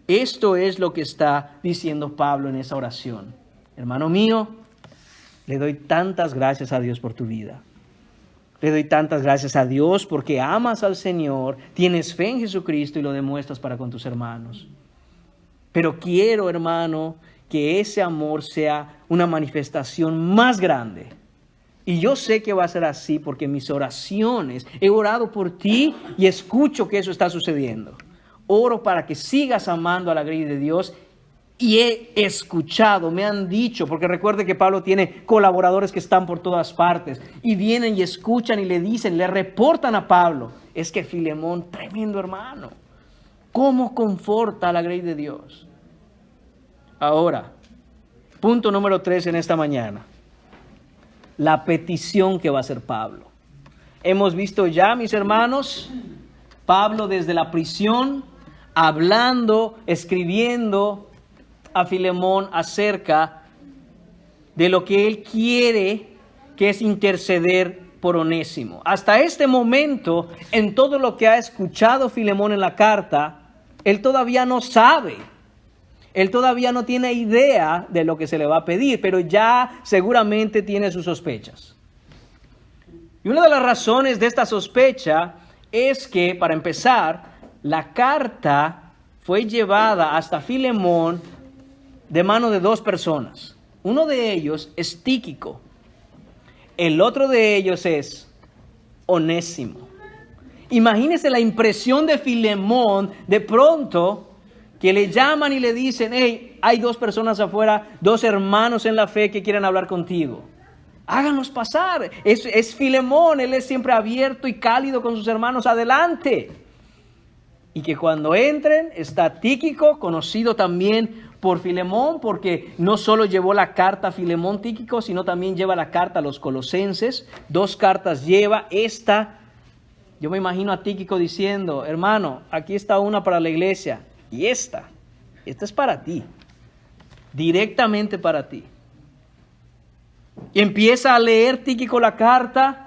Esto es lo que está diciendo Pablo en esa oración. Hermano mío, le doy tantas gracias a Dios por tu vida. Le doy tantas gracias a Dios porque amas al Señor, tienes fe en Jesucristo y lo demuestras para con tus hermanos. Pero quiero, hermano, que ese amor sea una manifestación más grande. Y yo sé que va a ser así porque en mis oraciones he orado por ti y escucho que eso está sucediendo. Oro para que sigas amando a la grey de Dios. Y he escuchado, me han dicho, porque recuerde que Pablo tiene colaboradores que están por todas partes y vienen y escuchan y le dicen, le reportan a Pablo, es que Filemón, tremendo hermano, ¿cómo conforta a la grey de Dios? Ahora, punto número 3 en esta mañana, la petición que va a hacer Pablo. Hemos visto ya, mis hermanos, Pablo desde la prisión, hablando, escribiendo a Filemón acerca de lo que él quiere, que es interceder por Onésimo. Hasta este momento, en todo lo que ha escuchado Filemón en la carta, él todavía no sabe, él todavía no tiene idea de lo que se le va a pedir, pero ya seguramente tiene sus sospechas. Y una de las razones de esta sospecha es que, para empezar, la carta fue llevada hasta Filemón de mano de dos personas. Uno de ellos es Tíquico. El otro de ellos es Onésimo. Imagínese la impresión de Filemón de pronto que le llaman y le dicen: hey, hay dos personas afuera, dos hermanos en la fe que quieren hablar contigo. Háganlos pasar. Es Filemón, él es siempre abierto y cálido con sus hermanos. Adelante. Y que cuando entren está Tíquico, conocido también por Filemón, porque no solo llevó la carta a Filemón Tíquico, sino también lleva la carta a los Colosenses. Dos cartas lleva. Esta, yo me imagino a Tíquico diciendo: hermano, aquí está una para la iglesia. Y esta es para ti. Directamente para ti. Y empieza a leer Tíquico la carta.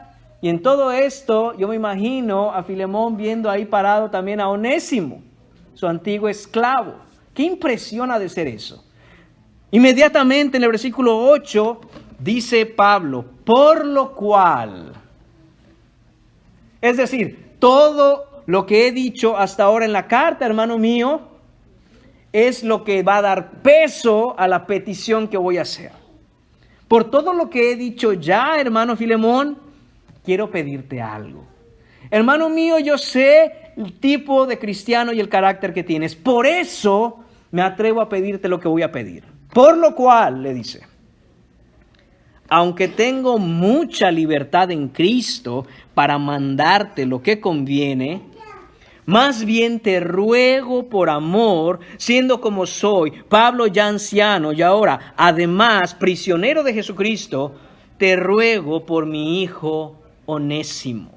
Y en todo esto yo me imagino a Filemón viendo ahí parado también a Onésimo, su antiguo esclavo. ¿Qué impresión ha de ser eso? Inmediatamente en el versículo 8 dice Pablo: por lo cual. Es decir, todo lo que he dicho hasta ahora en la carta, hermano mío, es lo que va a dar peso a la petición que voy a hacer. Por todo lo que he dicho ya, hermano Filemón, quiero pedirte algo. Hermano mío, yo sé el tipo de cristiano y el carácter que tienes. Por eso me atrevo a pedirte lo que voy a pedir. Por lo cual, le dice: aunque tengo mucha libertad en Cristo para mandarte lo que conviene, más bien te ruego por amor, siendo como soy, Pablo ya anciano y ahora además prisionero de Jesucristo, te ruego por mi hijo Onésimo.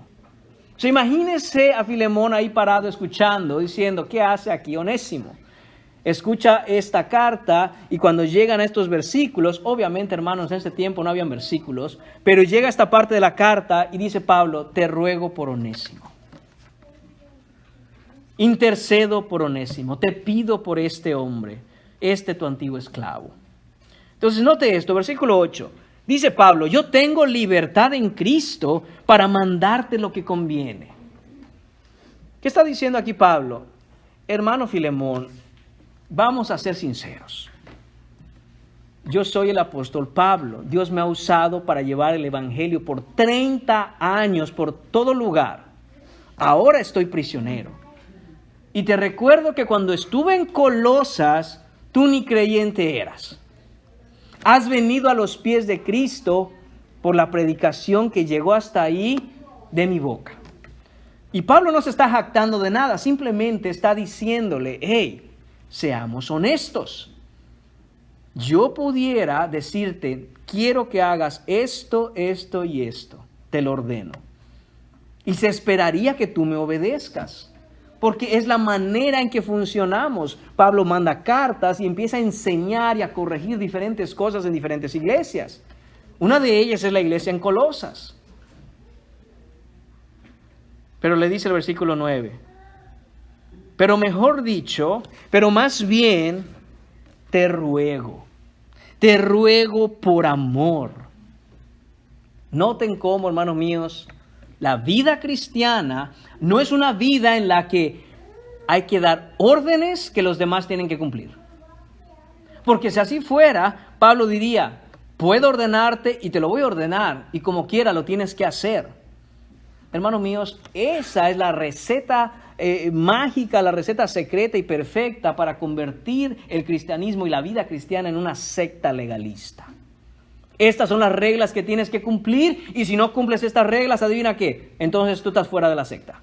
O sea, imagínese a Filemón ahí parado escuchando, diciendo: ¿qué hace aquí Onésimo? Escucha esta carta y cuando llegan a estos versículos, obviamente, hermanos, en ese tiempo no habían versículos, pero llega esta parte de la carta y dice Pablo: te ruego por Onésimo. Intercedo por Onésimo, te pido por este hombre, tu antiguo esclavo. Entonces, note esto, versículo 8. Dice Pablo: yo tengo libertad en Cristo para mandarte lo que conviene. ¿Qué está diciendo aquí Pablo? Hermano Filemón, vamos a ser sinceros. Yo soy el apóstol Pablo. Dios me ha usado para llevar el evangelio por 30 años por todo lugar. Ahora estoy prisionero. Y te recuerdo que cuando estuve en Colosas, tú ni creyente eras. Has venido a los pies de Cristo por la predicación que llegó hasta ahí de mi boca. Y Pablo no se está jactando de nada, simplemente está diciéndole: hey, seamos honestos. Yo pudiera decirte: quiero que hagas esto, esto y esto. Te lo ordeno. Y se esperaría que tú me obedezcas. Porque es la manera en que funcionamos. Pablo manda cartas y empieza a enseñar y a corregir diferentes cosas en diferentes iglesias. Una de ellas es la iglesia en Colosas. Pero le dice el versículo 9: pero mejor dicho, pero más bien te ruego por amor. Noten cómo, hermanos míos, la vida cristiana no es una vida en la que hay que dar órdenes que los demás tienen que cumplir. Porque si así fuera, Pablo diría: puedo ordenarte y te lo voy a ordenar, y como quiera lo tienes que hacer. Hermanos míos, esa es la receta mágica, la receta secreta y perfecta para convertir el cristianismo y la vida cristiana en una secta legalista. Estas son las reglas que tienes que cumplir, y si no cumples estas reglas, adivina qué, entonces tú estás fuera de la secta.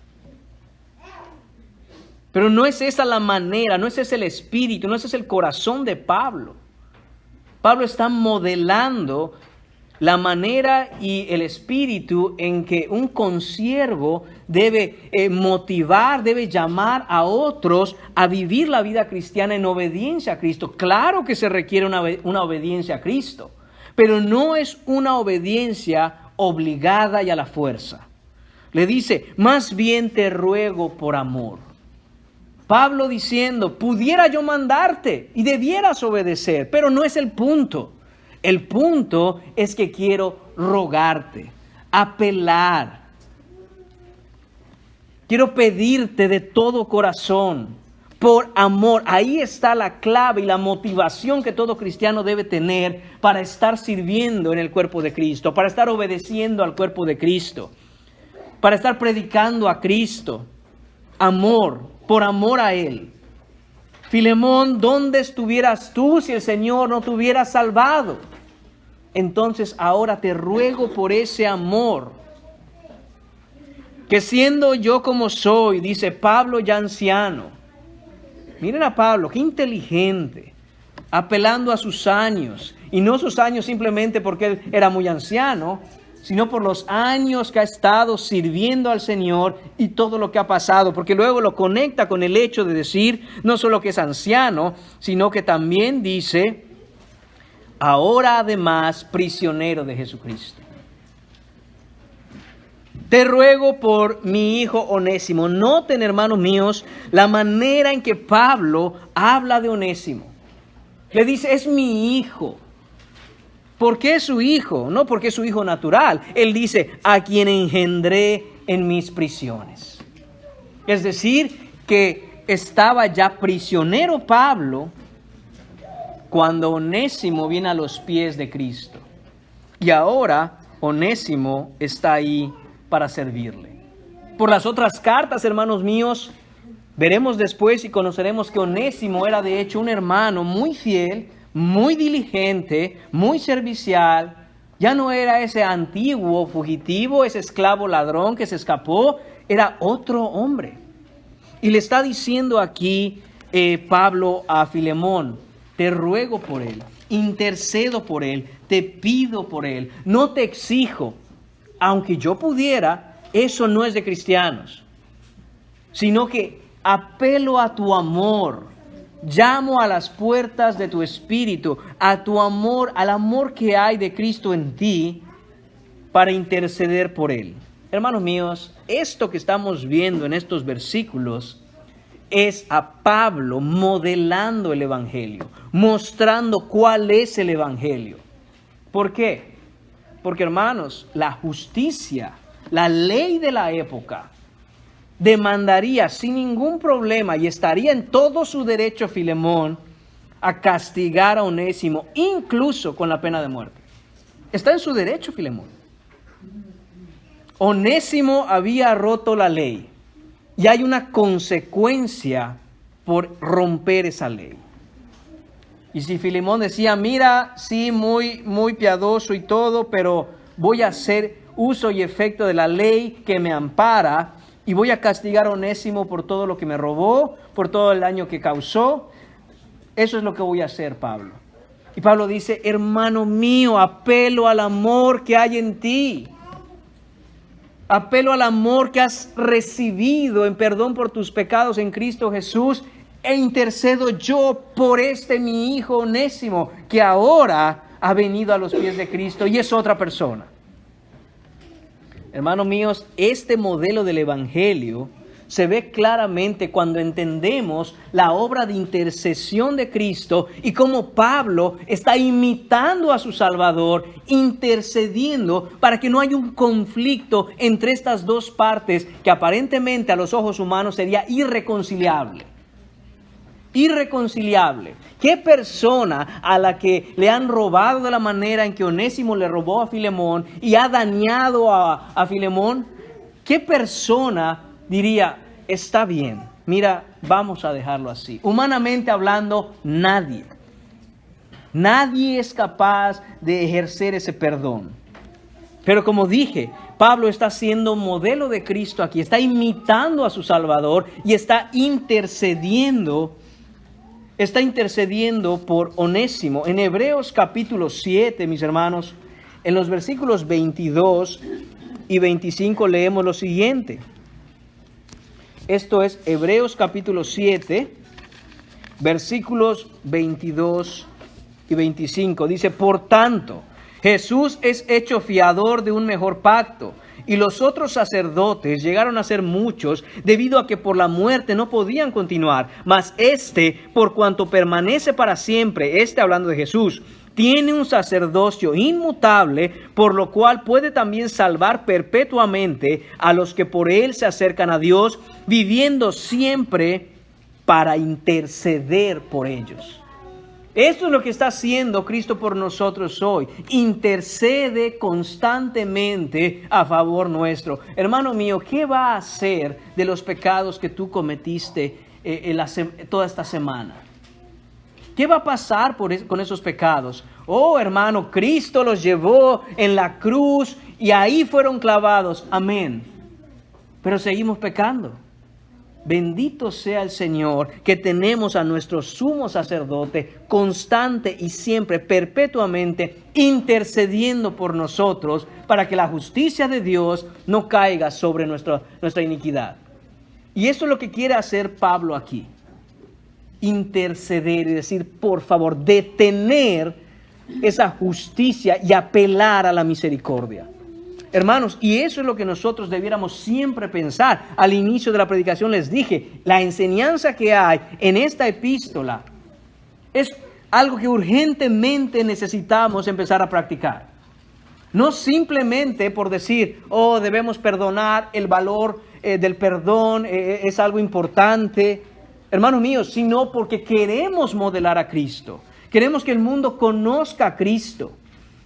Pero no es esa la manera, no es ese el espíritu, no es ese el corazón de Pablo. Pablo está modelando la manera y el espíritu en que un consiervo debe motivar, debe llamar a otros a vivir la vida cristiana en obediencia a Cristo. Claro que se requiere una obediencia a Cristo, pero no es una obediencia obligada y a la fuerza. Le dice: más bien te ruego por amor. Pablo diciendo: pudiera yo mandarte y debieras obedecer, pero no es el punto. El punto es que quiero rogarte, apelar. Quiero pedirte de todo corazón, por amor. Ahí está la clave y la motivación que todo cristiano debe tener para estar sirviendo en el cuerpo de Cristo, para estar obedeciendo al cuerpo de Cristo, para estar predicando a Cristo. Amor, por amor a Él. Filemón, ¿dónde estuvieras tú si el Señor no te hubiera salvado? Entonces ahora te ruego por ese amor, que siendo yo como soy, dice Pablo ya anciano. Miren a Pablo, qué inteligente, apelando a sus años, y no sus años simplemente porque él era muy anciano, sino por los años que ha estado sirviendo al Señor y todo lo que ha pasado, porque luego lo conecta con el hecho de decir no solo que es anciano, sino que también dice, ahora además prisionero de Jesucristo. Te ruego por mi hijo Onésimo. Noten, hermanos míos, la manera en que Pablo habla de Onésimo. Le dice, es mi hijo. ¿Por qué es su hijo? No porque es su hijo natural. Él dice, a quien engendré en mis prisiones. Es decir, que estaba ya prisionero Pablo cuando Onésimo viene a los pies de Cristo. Y ahora Onésimo está ahí para servirle. Por las otras cartas, hermanos míos, veremos después y conoceremos que Onésimo era de hecho un hermano muy fiel, muy diligente, muy servicial. Ya no era ese antiguo fugitivo, ese esclavo ladrón que se escapó, era otro hombre. Y le está diciendo aquí Pablo a Filemón, te ruego por él, intercedo por él, te pido por él, no te exijo. Aunque yo pudiera, eso no es de cristianos, sino que apelo a tu amor, llamo a las puertas de tu espíritu, a tu amor, al amor que hay de Cristo en ti, para interceder por él. Hermanos míos, esto que estamos viendo en estos versículos es a Pablo modelando el Evangelio, mostrando cuál es el Evangelio. ¿Por qué? Porque, hermanos, la justicia, la ley de la época, demandaría sin ningún problema y estaría en todo su derecho Filemón a castigar a Onésimo, incluso con la pena de muerte. Está en su derecho Filemón. Onésimo había roto la ley y hay una consecuencia por romper esa ley. Y si Filemón decía, mira, sí, muy piadoso y todo, pero voy a hacer uso y efecto de la ley que me ampara y voy a castigar a Onésimo por todo lo que me robó, por todo el daño que causó, eso es lo que voy a hacer, Pablo. Y Pablo dice, hermano mío, apelo al amor que hay en ti. Apelo al amor que has recibido en perdón por tus pecados en Cristo Jesús. E intercedo yo por mi hijo Onésimo, que ahora ha venido a los pies de Cristo y es otra persona. Hermanos míos, este modelo del Evangelio se ve claramente cuando entendemos la obra de intercesión de Cristo y cómo Pablo está imitando a su Salvador, intercediendo para que no haya un conflicto entre estas dos partes que aparentemente a los ojos humanos sería irreconciliable. Irreconciliable. ¿Qué persona a la que le han robado de la manera en que Onésimo le robó a Filemón y ha dañado a Filemón? ¿Qué persona diría, está bien, mira, vamos a dejarlo así? Humanamente hablando, nadie. Nadie es capaz de ejercer ese perdón. Pero como dije, Pablo está siendo modelo de Cristo aquí, está imitando a su Salvador y está intercediendo por Onésimo. En Hebreos capítulo 7, mis hermanos, en los versículos 22 y 25 leemos lo siguiente. Esto es Hebreos capítulo 7, versículos 22 y 25. Dice, por tanto, Jesús es hecho fiador de un mejor pacto. Y los otros sacerdotes llegaron a ser muchos debido a que por la muerte no podían continuar. Mas por cuanto permanece para siempre, hablando de Jesús, tiene un sacerdocio inmutable, por lo cual puede también salvar perpetuamente a los que por él se acercan a Dios, viviendo siempre para interceder por ellos. Esto es lo que está haciendo Cristo por nosotros hoy. Intercede constantemente a favor nuestro. Hermano mío, ¿qué va a hacer de los pecados que tú cometiste toda esta semana? ¿Qué va a pasar con esos pecados? Oh, hermano, Cristo los llevó en la cruz y ahí fueron clavados. Amén. Pero seguimos pecando. Bendito sea el Señor que tenemos a nuestro sumo sacerdote constante y siempre, perpetuamente, intercediendo por nosotros para que la justicia de Dios no caiga sobre nuestra iniquidad. Y eso es lo que quiere hacer Pablo aquí. Interceder y decir, por favor, detener esa justicia y apelar a la misericordia. Hermanos, y eso es lo que nosotros debiéramos siempre pensar. Al inicio de la predicación les dije, la enseñanza que hay en esta epístola es algo que urgentemente necesitamos empezar a practicar. No simplemente por decir, oh, debemos perdonar, el valor del perdón es algo importante, hermanos míos, sino porque queremos modelar a Cristo. Queremos que el mundo conozca a Cristo.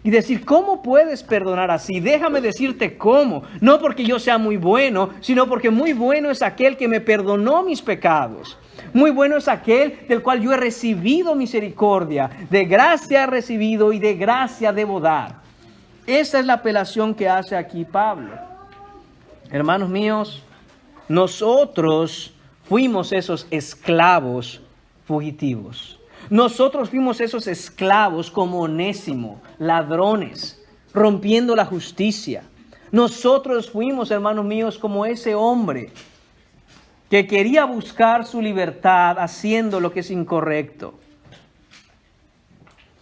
Y decir, ¿cómo puedes perdonar así? Déjame decirte cómo. No porque yo sea muy bueno, sino porque muy bueno es aquel que me perdonó mis pecados. Muy bueno es aquel del cual yo he recibido misericordia. De gracia he recibido y de gracia debo dar. Esa es la apelación que hace aquí Pablo. Hermanos míos, nosotros fuimos esos esclavos fugitivos. Nosotros fuimos esos esclavos como Onésimo, ladrones, rompiendo la justicia. Nosotros fuimos, hermanos míos, como ese hombre que quería buscar su libertad haciendo lo que es incorrecto.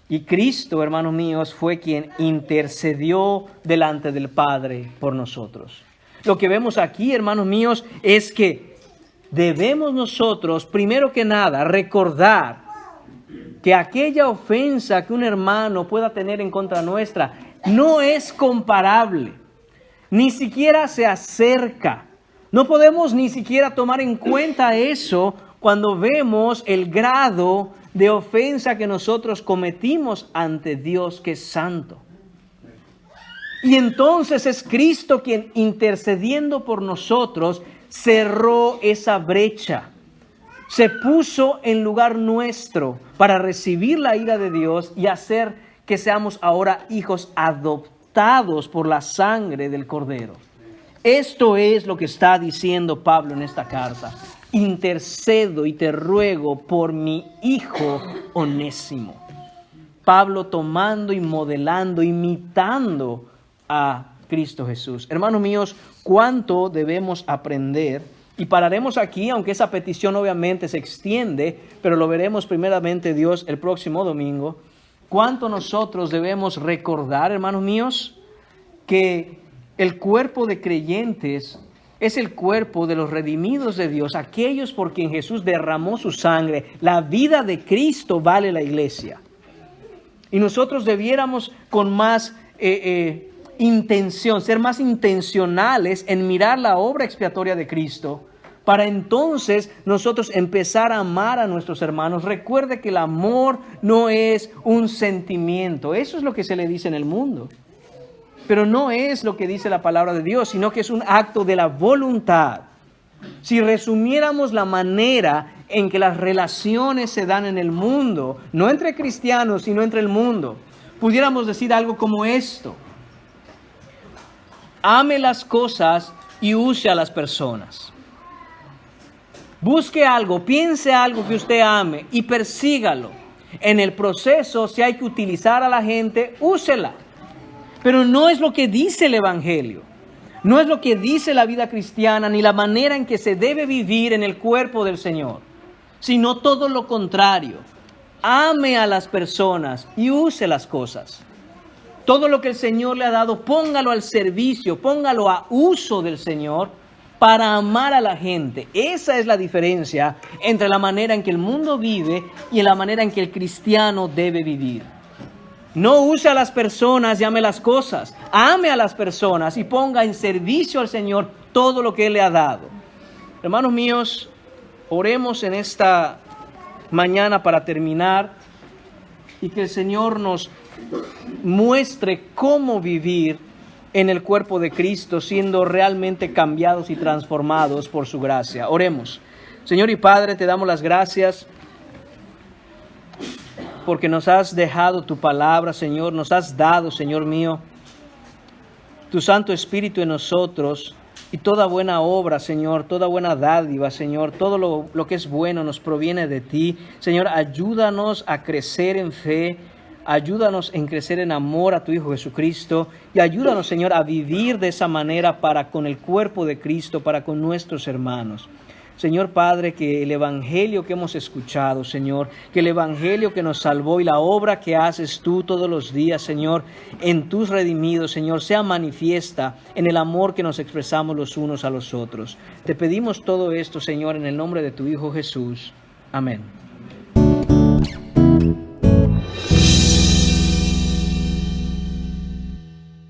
Y Cristo, hermanos míos, fue quien intercedió delante del Padre por nosotros. Lo que vemos aquí, hermanos míos, es que debemos nosotros, primero que nada, recordar que aquella ofensa que un hermano pueda tener en contra nuestra no es comparable, ni siquiera se acerca. No podemos ni siquiera tomar en cuenta eso cuando vemos el grado de ofensa que nosotros cometimos ante Dios que es santo. Y entonces es Cristo quien, intercediendo por nosotros, cerró esa brecha. Se puso en lugar nuestro para recibir la ira de Dios y hacer que seamos ahora hijos adoptados por la sangre del Cordero. Esto es lo que está diciendo Pablo en esta carta. Intercedo y te ruego por mi hijo Onésimo. Pablo tomando y modelando, imitando a Cristo Jesús. Hermanos míos, ¿cuánto debemos aprender? Y pararemos aquí, aunque esa petición obviamente se extiende, pero lo veremos primeramente Dios el próximo domingo. ¿Cuánto nosotros debemos recordar, hermanos míos, que el cuerpo de creyentes es el cuerpo de los redimidos de Dios, aquellos por quien Jesús derramó su sangre? La vida de Cristo vale la iglesia. Y nosotros debiéramos con más intención, ser más intencionales en mirar la obra expiatoria de Cristo, para entonces nosotros empezar a amar a nuestros hermanos. Recuerde que el amor no es un sentimiento, eso es lo que se le dice en el mundo, pero no es lo que dice la palabra de Dios, sino que es un acto de la voluntad. Si resumiéramos la manera en que las relaciones se dan en el mundo, no entre cristianos, sino entre el mundo, pudiéramos decir algo como esto: ame las cosas y use a las personas. Busque algo, piense algo que usted ame y persígalo. En el proceso, si hay que utilizar a la gente, úsela. Pero no es lo que dice el Evangelio. No es lo que dice la vida cristiana, ni la manera en que se debe vivir en el cuerpo del Señor, sino todo lo contrario. Ame a las personas y use las cosas. Todo lo que el Señor le ha dado, póngalo al servicio, póngalo a uso del Señor para amar a la gente. Esa es la diferencia entre la manera en que el mundo vive y la manera en que el cristiano debe vivir. No use a las personas, llame las cosas. Ame a las personas y ponga en servicio al Señor todo lo que Él le ha dado. Hermanos míos, oremos en esta mañana para terminar y que el Señor nos muestre cómo vivir en el cuerpo de Cristo, siendo realmente cambiados y transformados por su gracia. Oremos. Señor y Padre, te damos las gracias porque nos has dejado tu palabra, Señor, nos has dado, Señor mío, tu Santo Espíritu en nosotros y toda buena obra, Señor, toda buena dádiva, Señor, todo lo que es bueno nos proviene de ti. Señor, ayúdanos a crecer en fe, ayúdanos en crecer en amor a tu Hijo Jesucristo y ayúdanos, Señor, a vivir de esa manera para con el cuerpo de Cristo, para con nuestros hermanos. Señor Padre, que el Evangelio que hemos escuchado, Señor, que el Evangelio que nos salvó y la obra que haces tú todos los días, Señor, en tus redimidos, Señor, sea manifiesta en el amor que nos expresamos los unos a los otros. Te pedimos todo esto, Señor, en el nombre de tu Hijo Jesús. Amén.